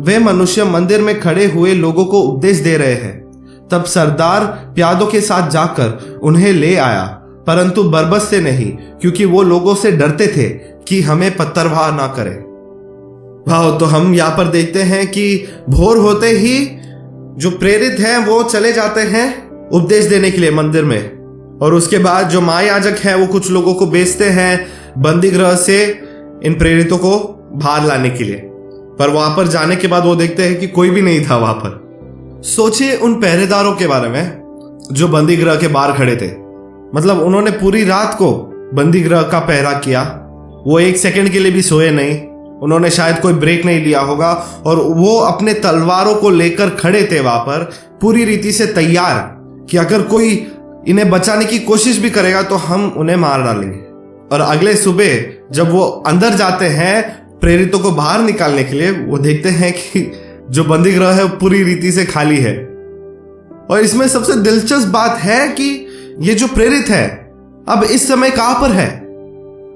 Speaker 1: वे मनुष्य मंदिर में खड़े हुए लोगों को उपदेश दे रहे हैं। तब सरदार प्यादों के साथ जाकर उन्हें ले आया, परंतु बरबस से नहीं, क्योंकि वो लोगों से डरते थे कि हमें पत्थरवाह ना करे। वाह, तो हम यहाँ पर देखते हैं कि भोर होते ही जो प्रेरित हैं वो चले जाते हैं उपदेश देने के लिए मंदिर में, और उसके बाद जो महायाजक हैं वो कुछ लोगों को भेजते हैं बंदी गृह से इन प्रेरितों को बाहर लाने के लिए। पर वहां पर जाने के बाद वो देखते हैं कि कोई भी नहीं था वहां पर। सोचिए उन पहरेदारों के बारे में जो बंदी गृह के बाहर खड़े थे। मतलब उन्होंने पूरी रात को बंदी गृह का पहरा किया, वो एक सेकंड के लिए भी सोए नहीं, उन्होंने शायद कोई ब्रेक नहीं लिया होगा, और वो अपने तलवारों को लेकर खड़े थे वहां पर पूरी रीति से तैयार कि अगर कोई इन्हें बचाने की कोशिश भी करेगा तो हम उन्हें मार डालेंगे। और अगले सुबह जब वो अंदर जाते हैं प्रेरितों को बाहर निकालने के लिए, वो देखते हैं कि जो बंदी गृह है पूरी रीति से खाली है। और इसमें सबसे दिलचस्प बात है कि ये जो प्रेरित है अब इस समय कहां पर है।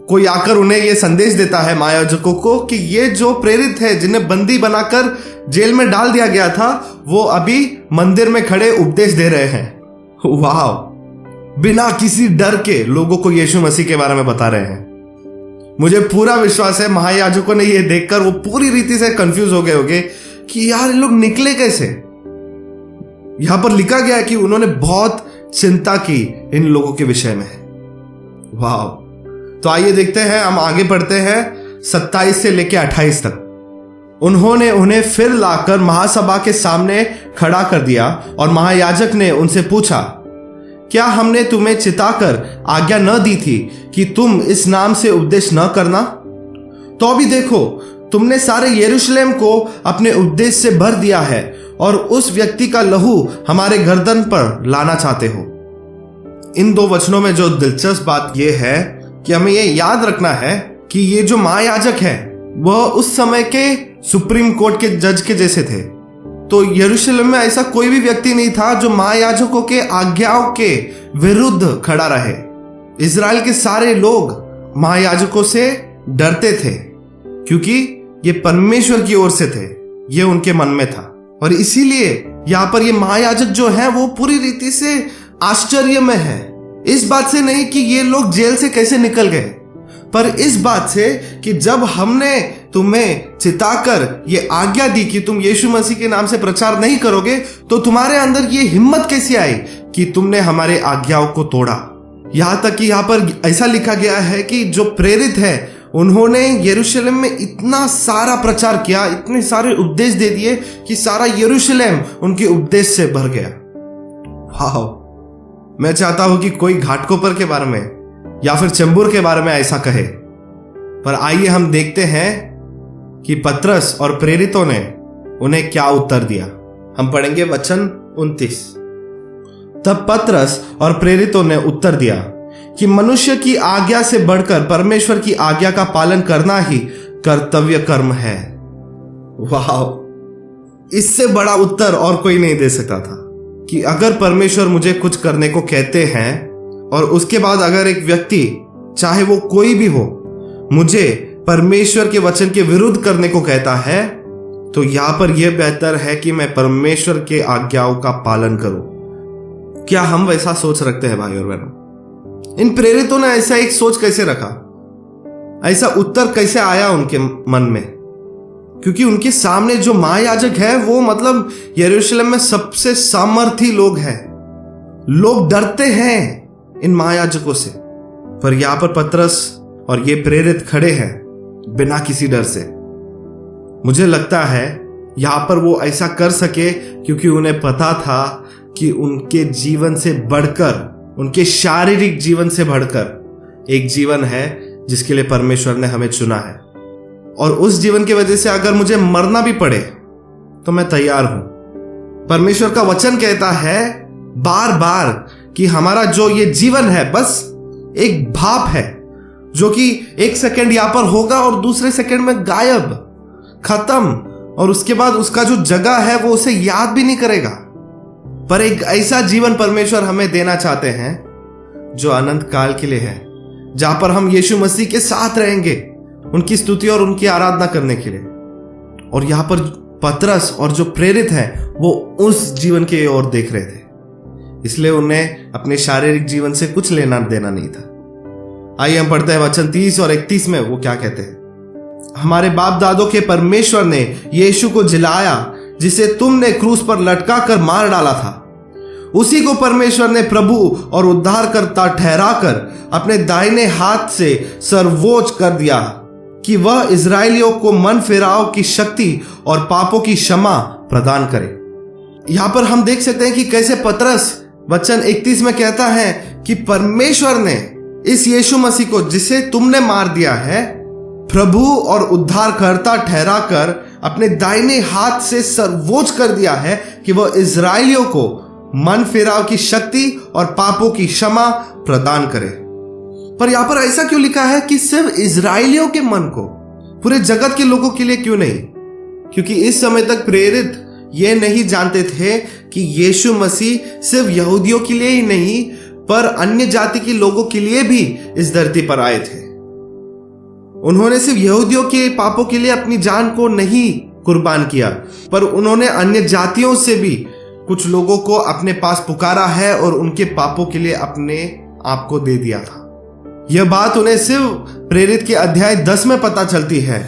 Speaker 1: कोई आकर उन्हें यह संदेश देता है महायाजकों को कि ये जो प्रेरित है जिन्हें बंदी बनाकर जेल में डाल दिया गया था वो अभी मंदिर में खड़े उपदेश दे रहे हैं। वाह, बिना किसी डर के लोगों को यीशु मसीह के बारे में बता रहे हैं। मुझे पूरा विश्वास है महायाजकों ने यह देखकर वो पूरी रीति से कंफ्यूज हो गए होंगे कि यार ये लोग निकले कैसे। यहां पर लिखा गया है कि उन्होंने बहुत चिंता की इन लोगों के विषय में। वाह, तो आइए देखते हैं, हम आगे पढ़ते हैं 27 से लेकर 28 तक। उन्होंने उन्हें फिर लाकर महासभा के सामने खड़ा कर दिया और महायाजक ने उनसे पूछा, क्या हमने तुम्हें चिताकर आज्ञा न दी थी कि तुम इस नाम से उपदेश न करना? तो अभी देखो, तुमने सारे यरूशलेम को अपने उपदेश से भर दिया है और उस व्यक्ति का लहू हमारे गर्दन पर लाना चाहते हो। इन दो वचनों में जो दिलचस्प बात यह है कि हमें यह याद रखना है कि ये जो महायाजक है वह उस समय के सुप्रीम कोर्ट के जज के जैसे थे। तो यरूशलेम में ऐसा कोई भी व्यक्ति नहीं था जो महायाजकों के आज्ञाओं के विरुद्ध खड़ा रहे। इजराइल के सारे लोग महायाजकों से डरते थे क्योंकि ये परमेश्वर की ओर से थे, ये उनके मन में था। और इसीलिए यहाँ पर ये महायाजक जो है वो पूरी रीति से आश्चर्य में है, इस बात से नहीं कि ये लोग जेल से कैसे निकल गए, पर इस बात से कि जब हमने तुम्हें चिताकर ये आज्ञा दी कि तुम यीशु मसीह के नाम से प्रचार नहीं करोगे, तो तुम्हारे अंदर ये हिम्मत कैसे आई कि तुमने हमारे आज्ञाओं को तोड़ा। यहां तक कि यहां पर ऐसा लिखा गया है कि जो प्रेरित है उन्होंने यरूशलेम में इतना सारा प्रचार किया, इतने सारे उपदेश दे दिए कि सारा यरूशलेम उनके उपदेश से भर गया। वाह, मैं चाहता हूं कि कोई घाटकोपर के बारे में या फिर चंबूर के बारे में ऐसा कहे, पर आइए हम देखते हैं कि पतरस और प्रेरितों ने उन्हें क्या उत्तर दिया। हम पढ़ेंगे वचन 29। तब पतरस और प्रेरितों ने उत्तर दिया कि मनुष्य की आज्ञा से बढ़कर परमेश्वर की आज्ञा का पालन करना ही कर्तव्य कर्म है। वाह, इससे बड़ा उत्तर और कोई नहीं दे सकता था कि अगर परमेश्वर मुझे कुछ करने को कहते हैं और उसके बाद अगर एक व्यक्ति, चाहे वो कोई भी हो, मुझे परमेश्वर के वचन के विरुद्ध करने को कहता है, तो यहां पर यह बेहतर है कि मैं परमेश्वर के आज्ञाओं का पालन करूं। क्या हम वैसा सोच रखते हैं भाई और बहनों? इन प्रेरितों ने ऐसा एक सोच कैसे रखा, ऐसा उत्तर कैसे आया उनके मन में? क्योंकि उनके सामने जो महायाजक है वो मतलब यरूशलेम में सबसे सामर्थी लोग हैं। लोग डरते हैं इन महायाजकों से, पर यहां पर पतरस और ये प्रेरित खड़े हैं बिना किसी डर से। मुझे लगता है यहां पर वो ऐसा कर सके क्योंकि उन्हें पता था कि उनके जीवन से बढ़कर, उनके शारीरिक जीवन से बढ़कर एक जीवन है जिसके लिए परमेश्वर ने हमें चुना है, और उस जीवन की वजह से अगर मुझे मरना भी पड़े तो मैं तैयार हूं। परमेश्वर का वचन कहता है बार बार कि हमारा जो ये जीवन है बस एक भाप है जो कि एक सेकंड यहां पर होगा और दूसरे सेकंड में गायब, खत्म, और उसके बाद उसका जो जगह है वो उसे याद भी नहीं करेगा। पर एक ऐसा जीवन परमेश्वर हमें देना चाहते हैं जो अनंत काल के लिए है, जहां पर हम यीशु मसीह के साथ रहेंगे उनकी स्तुति और उनकी आराधना करने के लिए। और यहां पर पतरस और जो प्रेरित हैं वो उस जीवन की ओर देख रहे थे, इसलिए उन्हें अपने शारीरिक जीवन से कुछ लेना देना नहीं था। आइए हम पढ़ते हैं वचन 30 और 31 में वो क्या कहते हैं। हमारे बाप दादों के परमेश्वर ने यीशु को जिलाया जिसे तुमने क्रूस पर लटका कर मार डाला था, उसी को परमेश्वर ने प्रभु और उद्धारकर्ता ठहराकर अपने दाहिने हाथ से सर्वोच्च कर दिया कि वह इजरायलियों को मन फिराव की शक्ति और पापों की क्षमा प्रदान करे। यहां पर हम देख सकते हैं कि कैसे पतरस वचन 31 में कहता है कि परमेश्वर ने इस यीशु मसीह को जिसे तुमने मार दिया है प्रभु और उद्धारकर्ता ठहराकर अपने दाहिने हाथ से सर्वोच्च कर दिया है कि वह इजरायलियों को मन फिराव की शक्ति और पापों की क्षमा प्रदान करे। पर यहां पर ऐसा क्यों लिखा है कि सिर्फ इजरायलियों के मन को, पूरे जगत के लोगों के लिए क्यों नहीं? क्योंकि इस समय तक प्रेरित ये नहीं जानते थे कि यीशु मसीह सिर्फ यहूदियों के लिए ही नहीं पर अन्य जाति के लोगों के लिए भी इस धरती पर आए थे। उन्होंने सिर्फ यहूदियों के पापों के लिए अपनी जान को नहीं कुर्बान किया, पर उन्होंने अन्य जातियों से भी कुछ लोगों को अपने पास पुकारा है और उनके पापों के लिए अपने आप को दे दिया था। यह बात उन्हें सिर्फ प्रेरित के अध्याय 10 में पता चलती है,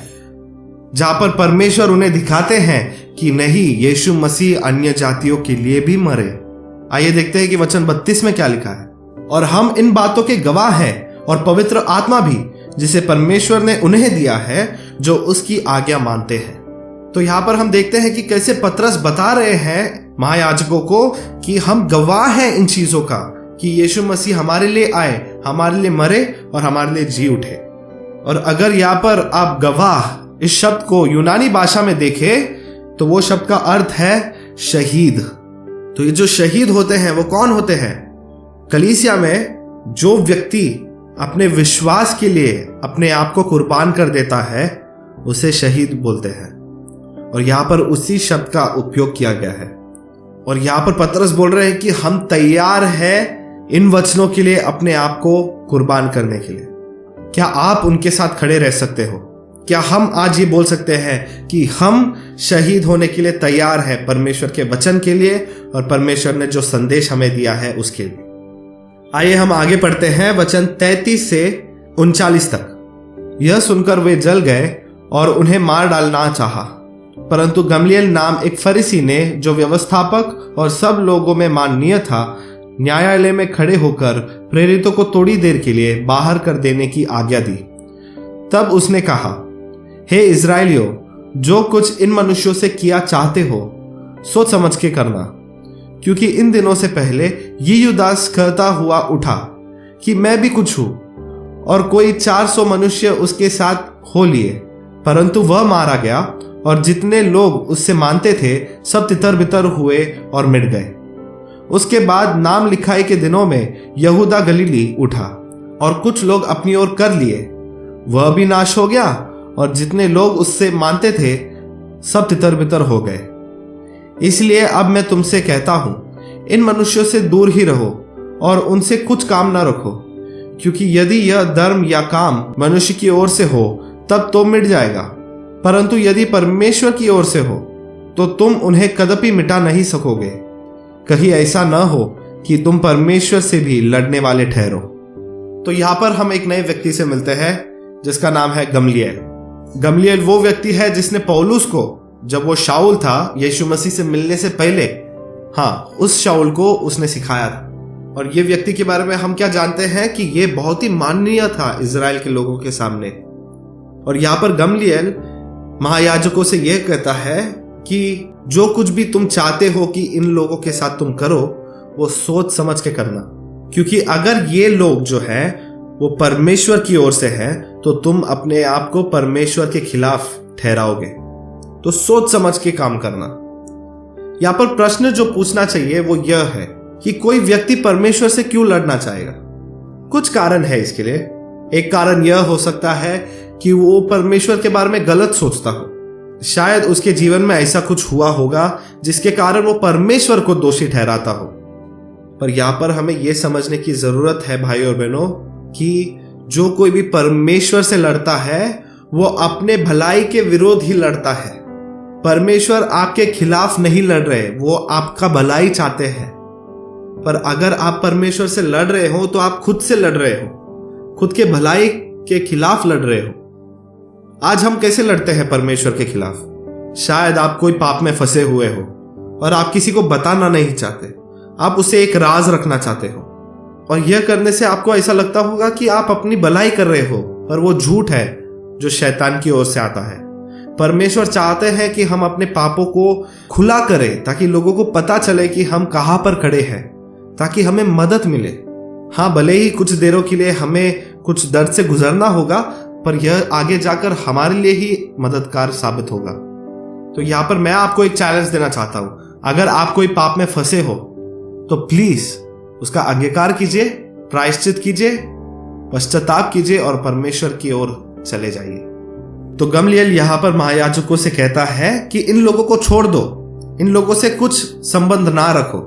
Speaker 1: जहां पर परमेश्वर उन्हें दिखाते हैं कि नहीं, यीशु मसीह अन्य जातियों के लिए भी मरे। आइए देखते हैं कि वचन 32 में क्या लिखा है। और हम इन बातों के गवाह हैं और पवित्र आत्मा भी जिसे परमेश्वर ने उन्हें दिया है जो उसकी आज्ञा मानते हैं। तो यहां पर हम देखते हैं कि कैसे पतरस बता रहे हैं महायाजकों को कि हम गवाह हैं इन चीजों का कि यीशु मसीह हमारे लिए आए, हमारे लिए मरे और हमारे लिए जी उठे। और अगर यहां पर आप गवाह इस शब्द को यूनानी भाषा में देखें तो वो शब्द का अर्थ है शहीद। तो ये जो शहीद होते हैं वो कौन होते हैं? कलीसिया में जो व्यक्ति अपने विश्वास के लिए अपने आप को कुर्बान कर देता है उसे शहीद बोलते हैं। और यहां पर उसी शब्द का उपयोग किया गया है। और यहां पर पतरस बोल रहे हैं कि हम तैयार हैं इन वचनों के लिए अपने आप को कुर्बान करने के लिए? क्या आप उनके साथ खड़े रह सकते हो? क्या हम आज ये बोल सकते हैं कि हम शहीद होने के लिए तैयार हैं परमेश्वर के वचन के लिए और परमेश्वर ने जो संदेश हमें दिया है उसके लिए? आइए हम आगे पढ़ते हैं वचन 33 से 39 तक। यह सुनकर वे जल गए और उन्हें मार डालना चाहा, परंतु गमलीएल नाम एक फरीसी ने, जो व्यवस्थापक और सब लोगों में माननीय था, न्यायालय में खड़े होकर प्रेरितों को थोड़ी देर के लिए बाहर कर देने की आज्ञा दी। तब उसने कहा, हे इस्राएलियों, जो कुछ इन मनुष्यों से किया चाहते हो सोच समझ के करना, क्योंकि इन दिनों से पहले ये युदास कहता हुआ उठा कि मैं भी कुछ हूं, और कोई 400 मनुष्य उसके साथ हो लिए, परंतु वह मारा गया और जितने लोग उससे मानते थे सब तितर बितर हुए और मिट गए। उसके बाद नाम लिखाई के दिनों में यहूदा गलीली उठा और कुछ लोग अपनी ओर कर लिए, वह भी नाश हो गया और जितने लोग उससे मानते थे सब तितर बितर हो गए। इसलिए अब मैं तुमसे कहता हूं, इन मनुष्यों से दूर ही रहो और उनसे कुछ काम ना रखो, क्योंकि यदि यह धर्म या काम मनुष्य की ओर से हो तब तो मिट जाएगा, परंतु यदि परमेश्वर की ओर से हो तो तुम उन्हें कदापि मिटा नहीं सकोगे। कहीं ऐसा न हो कि तुम परमेश्वर से भी लड़ने वाले ठहरो। तो यहां पर हम एक नए व्यक्ति से मिलते हैं जिसका नाम है गमलीएल। गमलीएल वो व्यक्ति है जिसने पौलुस को, जब वो शाऊल था, यीशु मसीह से मिलने से पहले, उस शाऊल को उसने सिखाया था। और ये व्यक्ति के बारे में हम क्या जानते हैं कि ये बहुत ही माननीय था इजराइल के लोगों के सामने। और यहां पर गमलीएल महायाजकों से यह कहता है कि जो कुछ भी तुम चाहते हो कि इन लोगों के साथ तुम करो, वो सोच समझ के करना, क्योंकि अगर ये लोग जो हैं वो परमेश्वर की ओर से हैं तो तुम अपने आप को परमेश्वर के खिलाफ ठहराओगे। तो सोच समझ के काम करना। यहां पर प्रश्न जो पूछना चाहिए वो यह है कि कोई व्यक्ति परमेश्वर से क्यों लड़ना चाहेगा? कुछ कारण है इसके लिए। एक कारण यह हो सकता है कि वो परमेश्वर के बारे में गलत सोचता हो। शायद उसके जीवन में ऐसा कुछ हुआ होगा जिसके कारण वो परमेश्वर को दोषी ठहराता हो। पर यहां पर हमें यह समझने की जरूरत है भाई और बहनों कि जो कोई भी परमेश्वर से लड़ता है वो अपने भलाई के विरोध ही लड़ता है। परमेश्वर आपके खिलाफ नहीं लड़ रहे, वो आपका भलाई चाहते हैं। पर अगर आप परमेश्वर से लड़ रहे हो तो आप खुद से लड़ रहे हो, खुद के भलाई के खिलाफ लड़ रहे हो। आज हम कैसे लड़ते हैं परमेश्वर के खिलाफ? शायद आप कोई पाप में फंसे हुए हो और आप किसी को बताना नहीं चाहते, आप उसे एक राज रखना चाहते हो, और यह करने से आपको ऐसा लगता होगा कि आप अपनी भलाई कर रहे हो, पर वो झूठ है जो शैतान की ओर से आता है। परमेश्वर चाहते हैं कि हम अपने पापों को खुला करें ताकि लोगों को पता चले कि हम कहां पर खड़े हैं, ताकि हमें मदद मिले। भले ही कुछ देरों के लिए हमें कुछ दर्द से गुजरना होगा, पर यह आगे जाकर हमारे लिए ही मददगार साबित होगा। तो यहां पर मैं आपको एक चैलेंज देना चाहता हूं। अगर आप कोई पाप में फंसे हो तो प्लीज उसका अंगीकार कीजिए, प्रायश्चित कीजिए, पश्चाताप कीजिए और परमेश्वर की ओर चले जाइए। तो गमलीएल यहां पर महायाजकों से कहता है कि इन लोगों को छोड़ दो, इन लोगों से कुछ संबंध ना रखो।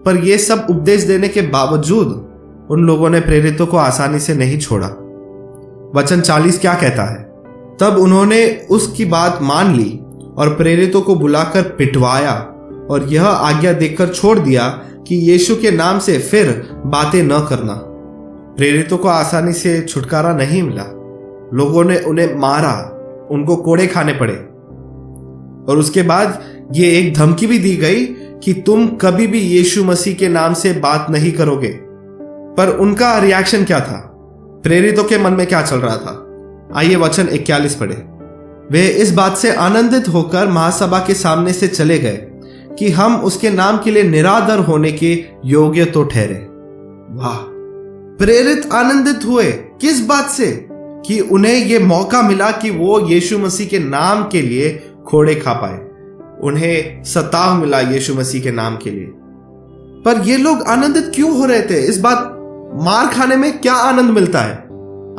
Speaker 1: पर यह सब उपदेश देने के बावजूद उन लोगों ने प्रेरितों को आसानी से नहीं छोड़ा। वचन 40 क्या कहता है? तब उन्होंने उसकी बात मान ली और प्रेरितों को बुलाकर पिटवाया और यह आज्ञा देकर छोड़ दिया कि यीशु के नाम से फिर बातें न करना। प्रेरितों को आसानी से छुटकारा नहीं मिला। लोगों ने उन्हें मारा, उनको कोड़े खाने पड़े, और उसके बाद ये एक धमकी भी दी गई कि तुम कभी भी यीशु मसीह के नाम से बात नहीं करोगे। पर उनका रिएक्शन क्या था? प्रेरितों के मन में क्या चल रहा था? आइए वचन 41 पढ़े। वे इस बात से आनंदित होकर महासभा के सामने से चले गए कि हम उसके नाम के लिए निरादर होने के योग्य तो ठहरे। वाह! प्रेरित आनंदित हुए किस बात से? कि उन्हें यह मौका मिला कि वो यीशु मसीह के नाम के लिए खोड़े खा पाए, उन्हें सताव मिला यीशु मसीह के नाम के लिए। पर ये लोग आनंदित क्यों हो रहे थे? इस बात मार खाने में क्या आनंद मिलता है?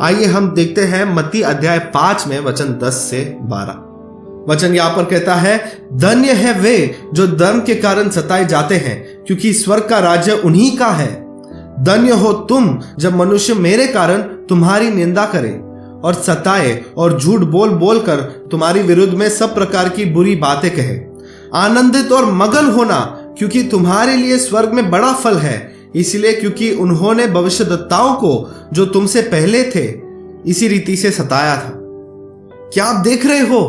Speaker 1: आइए हम देखते हैं मत्ती अध्याय 5 में वचन 10 से 12। वचन यहां पर कहता है, धन्य है वे जो धर्म के कारण सताए जाते हैं, क्योंकि स्वर्ग का राज्य उन्हीं का है। धन्य हो तुम जब मनुष्य मेरे कारण तुम्हारी निंदा करे और सताए और झूठ बोल बोल कर तुम्हारी विरुद्ध में सब प्रकार की बुरी बातें कहे। आनंदित और मगन होना, क्योंकि तुम्हारे लिए स्वर्ग में बड़ा फल है, इसलिए क्योंकि उन्होंने भविष्यद्वक्ताओं को जो तुमसे पहले थे इसी रीति से सताया था। क्या आप देख रहे हो,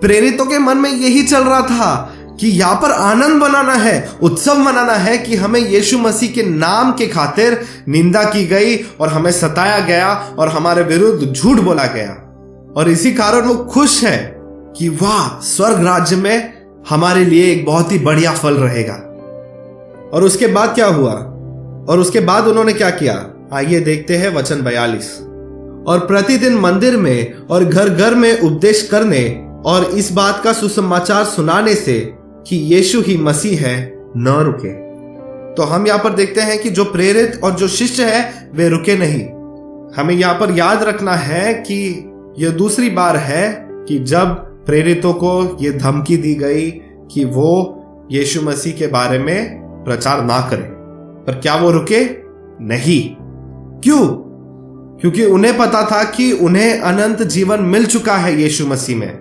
Speaker 1: प्रेरितों के मन में यही चल रहा था कि यहाँ पर आनंद मनाना है, उत्सव मनाना है कि हमें यीशु मसीह के नाम के खातिर निंदा की गई और हमें सताया गया और हमारे विरुद्ध झूठ बोला गया। और इसी कारण वो खुश है कि वाह, स्वर्ग राज्य में हमारे लिए एक बहुत ही बढ़िया फल रहेगा। और उसके बाद क्या हुआ और उसके बाद उन्होंने क्या किया, आइए देखते हैं वचन 42। और प्रतिदिन मंदिर में और घर घर में उपदेश करने और इस बात का सुसमाचार सुनाने से कि यीशु ही मसीह है न रुके। तो हम यहाँ पर देखते हैं कि जो प्रेरित और जो शिष्य है वे रुके नहीं। हमें यहाँ पर याद रखना है कि यह दूसरी बार है कि जब प्रेरितों को यह धमकी दी गई कि वो यीशु मसीह के बारे में प्रचार ना करें, पर क्या वो रुके? नहीं। क्यों? क्योंकि उन्हें पता था कि उन्हें अनंत जीवन मिल चुका है यीशु मसीह में,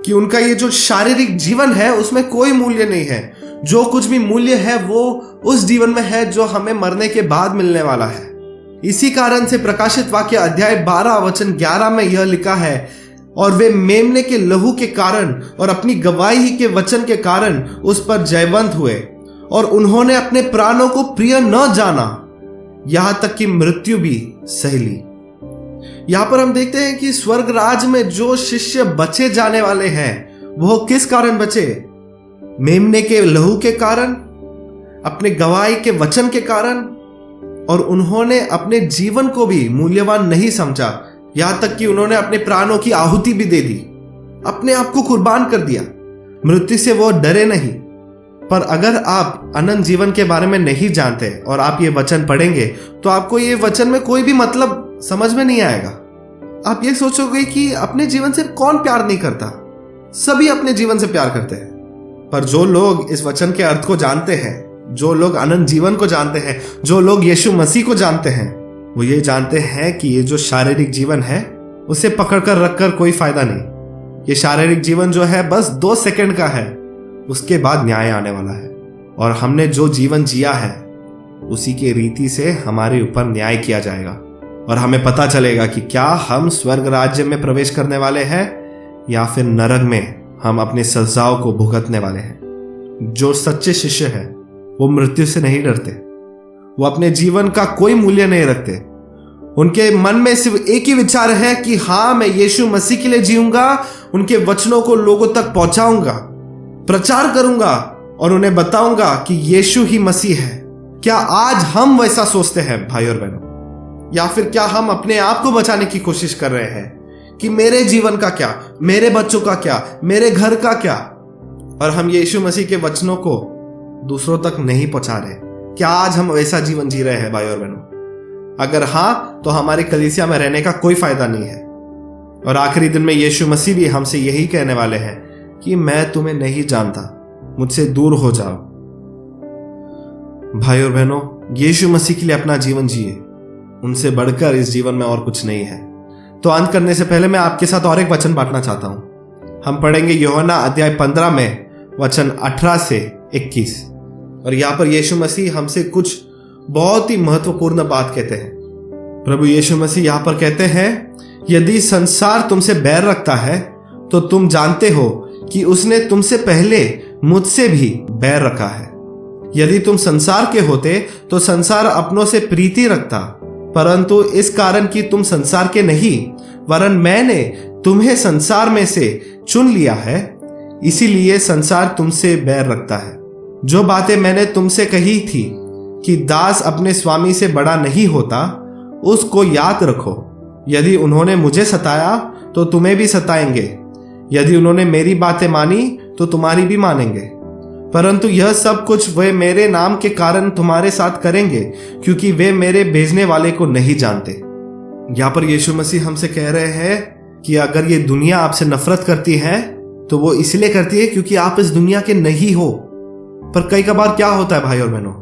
Speaker 1: कि उनका ये जो शारीरिक जीवन है उसमें कोई मूल्य नहीं है। जो कुछ भी मूल्य है वो उस जीवन में है जो हमें मरने के बाद मिलने वाला है। इसी कारण से प्रकाशित वाक्य अध्याय 12 वचन 11 में यह लिखा है, और वे मेमने के लहू के कारण और अपनी गवाही के वचन के कारण उस पर जयवंत हुए, और उन्होंने अपने प्राणों को प्रिय न जाना, यहां तक कि मृत्यु भी सह ली। यहां पर हम देखते हैं कि स्वर्ग राज में जो शिष्य बचे जाने वाले हैं वो किस कारण बचे? मेमने के लहू के कारण, अपने गवाही के वचन के कारण, और उन्होंने अपने जीवन को भी मूल्यवान नहीं समझा, यहां तक कि उन्होंने अपने प्राणों की आहुति भी दे दी, अपने आप को कुर्बान कर दिया। मृत्यु से वो डरे नहीं। पर अगर आप अनंत जीवन के बारे में नहीं जानते और आप ये वचन पढ़ेंगे तो आपको ये वचन में कोई भी मतलब समझ में नहीं आएगा। आप ये सोचोगे कि अपने जीवन से कौन प्यार नहीं करता, सभी अपने जीवन से प्यार करते हैं। पर जो लोग इस वचन के अर्थ को जानते हैं, जो लोग अनंत जीवन को जानते हैं, जो लोग यीशु मसीह को जानते हैं, वो ये जानते हैं कि ये जो शारीरिक जीवन है उसे पकड़कर रखकर कोई फायदा नहीं। ये शारीरिक जीवन जो है बस 2 सेकंड का है, उसके बाद न्याय आने वाला है। और हमने जो जीवन जिया है उसी के रीति से हमारे ऊपर न्याय किया जाएगा, और हमें पता चलेगा कि क्या हम स्वर्ग राज्य में प्रवेश करने वाले हैं या फिर नरक में हम अपने सजाओं को भुगतने वाले हैं। जो सच्चे शिष्य हैं वो मृत्यु से नहीं डरते, वो अपने जीवन का कोई मूल्य नहीं रखते। उनके मन में सिर्फ एक ही विचार है कि हाँ, मैं यीशु मसीह के लिए जीऊंगा, उनके वचनों को लोगों तक पहुंचाऊंगा, प्रचार करूंगा और उन्हें बताऊंगा कि यीशु ही मसीह है। क्या आज हम वैसा सोचते हैं भाई और बहनों? या फिर क्या हम अपने आप को बचाने की कोशिश कर रहे हैं कि मेरे जीवन का क्या, मेरे बच्चों का क्या, मेरे घर का क्या, और हम यीशु मसीह के वचनों को दूसरों तक नहीं पहुंचा रहे? क्या आज हम वैसा जीवन जी रहे हैं भाई और बहनों? अगर हां, तो हमारी कलीसिया में रहने का कोई फायदा नहीं है। और आखिरी दिन में यीशु मसीह भी हमसे यही कहने वाले हैं कि मैं तुम्हें नहीं जानता, मुझसे दूर हो जाओ। भाई और बहनों, यीशु मसीह के लिए अपना जीवन जिए, उनसे बढ़कर इस जीवन में और कुछ नहीं है। तो अंत करने से पहले मैं आपके साथ और एक वचन बांटना चाहता हूं। हम पढ़ेंगे यूहन्ना अध्याय 15 में वचन 18 से 21। और यहां पर यीशु मसीह हमसे कुछ बहुत ही महत्वपूर्ण बात कहते हैं। प्रभु यीशु मसीह यहां पर कहते हैं, यदि संसार तुमसे बैर रखता है तो तुम जानते हो कि उसने तुमसे पहले मुझसे भी बैर रखा है। यदि तुम संसार के होते तो संसार अपनों से प्रीति रखता, परंतु इस कारण कि तुम संसार के नहीं वरन मैंने तुम्हें संसार में से चुन लिया है, इसीलिए संसार तुमसे बैर रखता है। जो बातें मैंने तुमसे कही थी कि दास अपने स्वामी से बड़ा नहीं होता, उसको याद रखो। यदि उन्होंने मुझे सताया तो तुम्हें भी सताएंगे, यदि उन्होंने मेरी बातें मानी तो तुम्हारी भी मानेंगे। परंतु यह सब कुछ वे मेरे नाम के कारण तुम्हारे साथ करेंगे, क्योंकि वे मेरे भेजने वाले को नहीं जानते। यहां पर यीशु मसीह हमसे कह रहे हैं कि अगर ये दुनिया आपसे नफरत करती है तो वो इसलिए करती है क्योंकि आप इस दुनिया के नहीं हो। पर कई बार क्या होता है भाई और बहनों,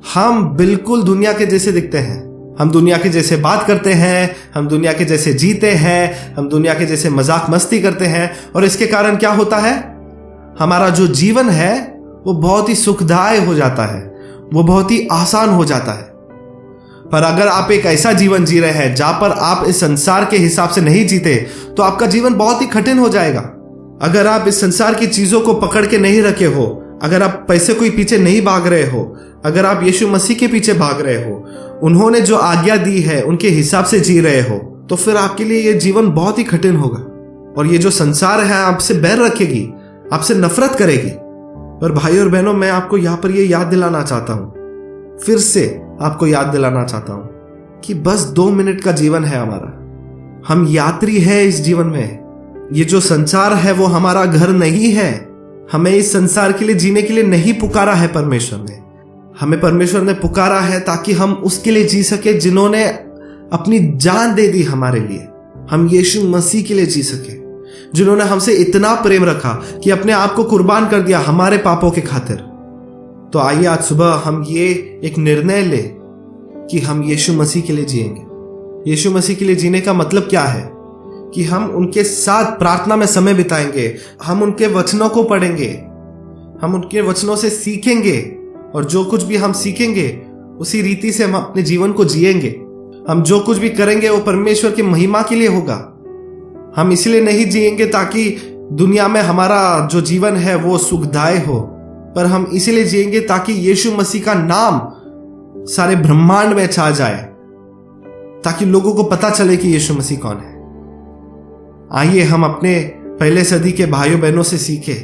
Speaker 1: हम बिल्कुल दुनिया के जैसे दिखते हैं। हम दुनिया के जैसे बात करते हैं, हम दुनिया के जैसे जीते हैं, हम दुनिया के जैसे मजाक मस्ती करते हैं। और इसके कारण क्या होता है, हमारा जो जीवन है वो बहुत ही सुखदायक हो जाता है, वो बहुत ही आसान हो जाता है। पर अगर आप एक ऐसा जीवन जी रहे हैं जहां पर आप इस संसार के हिसाब से नहीं जीते, तो आपका जीवन बहुत ही कठिन हो जाएगा। अगर आप इस संसार की चीजों को पकड़ के नहीं रखे हो, अगर आप पैसे के पीछे नहीं भाग रहे हो, अगर आप यीशु मसीह के पीछे भाग रहे हो, उन्होंने जो आज्ञा दी है उनके हिसाब से जी रहे हो, तो फिर आपके लिए यह जीवन बहुत ही कठिन होगा। और ये जो संसार है आपसे बैर रखेगी, आपसे नफरत करेगी। पर भाई और बहनों, मैं आपको यहां पर यह याद दिलाना चाहता हूं, फिर से आपको याद दिलाना चाहता हूं कि बस 2 मिनट का जीवन है हमारा। हम यात्री है इस जीवन में। ये जो संसार है वो हमारा घर नहीं है। हमें इस संसार के लिए जीने के लिए नहीं पुकारा है परमेश्वर ने। हमें परमेश्वर ने पुकारा है ताकि हम उसके लिए जी सके जिन्होंने अपनी जान दे दी हमारे लिए। हम यीशु मसीह के लिए जी सके, जिन्होंने हमसे इतना प्रेम रखा कि अपने आप को कुर्बान कर दिया हमारे पापों के खातिर। तो आइए आज सुबह हम ये एक निर्णय ले कि हम यीशु मसीह के लिए जिएंगे। यीशु मसीह के लिए जीने का मतलब क्या है कि हम उनके साथ प्रार्थना में समय बिताएंगे, हम उनके वचनों को पढ़ेंगे, हम उनके वचनों से सीखेंगे, और जो कुछ भी हम सीखेंगे उसी रीति से हम अपने जीवन को जिएंगे। हम जो कुछ भी करेंगे वो परमेश्वर की महिमा के लिए होगा। हम इसलिए नहीं जिएंगे ताकि दुनिया में हमारा जो जीवन है वो सुखदायक हो, पर हम इसलिए जिएंगे ताकि यीशु मसीह का नाम सारे ब्रह्मांड में छा जाए, ताकि लोगों को पता चले कि यीशु मसीह कौन है। आइए हम अपने पहले सदी के भाइयों बहनों से सीखे,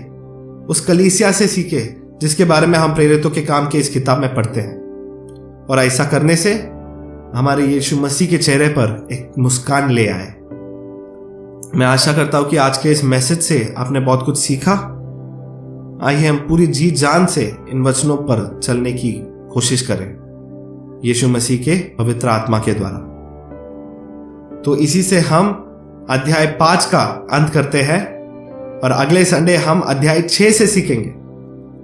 Speaker 1: उस कलीसिया से सीखे जिसके बारे में हम प्रेरितों के काम के इस किताब में पढ़ते हैं। और ऐसा करने से हमारे यीशु मसीह के चेहरे पर एक मुस्कान ले आए। मैं आशा करता हूं कि आज के इस मैसेज से आपने बहुत कुछ सीखा। आइए हम पूरी जी जान से इन वचनों पर चलने की कोशिश करें यीशु मसीह के पवित्र आत्मा के द्वारा। तो इसी से हम अध्याय 5 का अंत करते हैं और अगले संडे हम अध्याय 6 से सीखेंगे।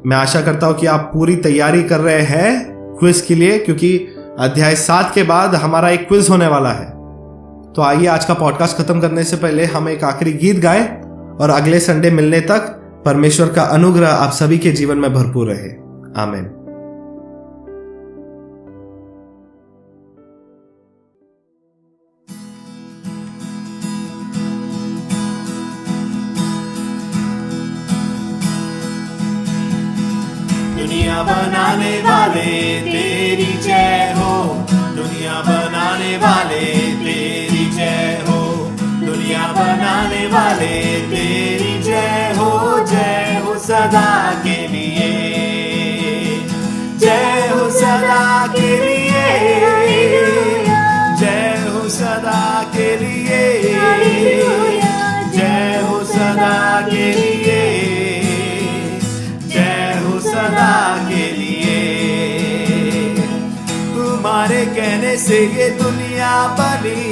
Speaker 1: मैं आशा करता हूं कि आप पूरी तैयारी कर रहे हैं क्विज के लिए, क्योंकि अध्याय 7 के बाद हमारा एक क्विज होने वाला है। तो आइए आज का पॉडकास्ट खत्म करने से पहले हम एक आखिरी गीत गाएं और अगले संडे मिलने तक परमेश्वर का अनुग्रह आप सभी के जीवन में भरपूर रहे। आमीन।
Speaker 2: दुनिया बनाने वाले तेरी जय हो, दुनिया बनाने वाले तेरी जय हो, दुनिया बनाने वाले तेरी जय हो सदा के लिए, जय हो सदा के लिए, जय हो सदा के लिए, जय हो सदा के लिए, जय हो सदा के लिए। तुम्हारे कहने से ये दुनिया बनी,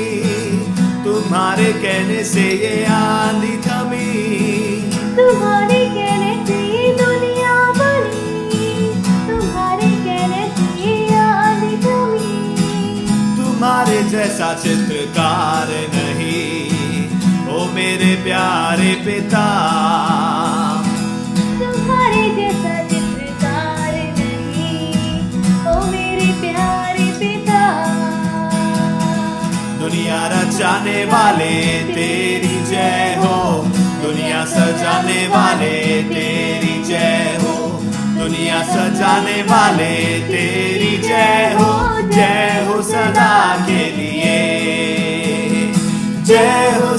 Speaker 2: तुम्हारे कहने से ये आंधी थमी,
Speaker 3: तुम्हारे कहने से ये दुनिया बनी, तुम्हारे कहने से ये आंधी थमी।
Speaker 2: तुम्हारे जैसा चित्रकार नहीं ओ मेरे प्यारे पिता,
Speaker 3: तुम्हारे जैसा चित्रकार नहीं ओ मेरे प्यारे पिता।
Speaker 2: दुनिया रचाने वाले तेरी जय हो, दुनिया सजाने वाले तेरी जय हो, दुनिया सजाने वाले तेरी जय हो सदा के लिए, जय हो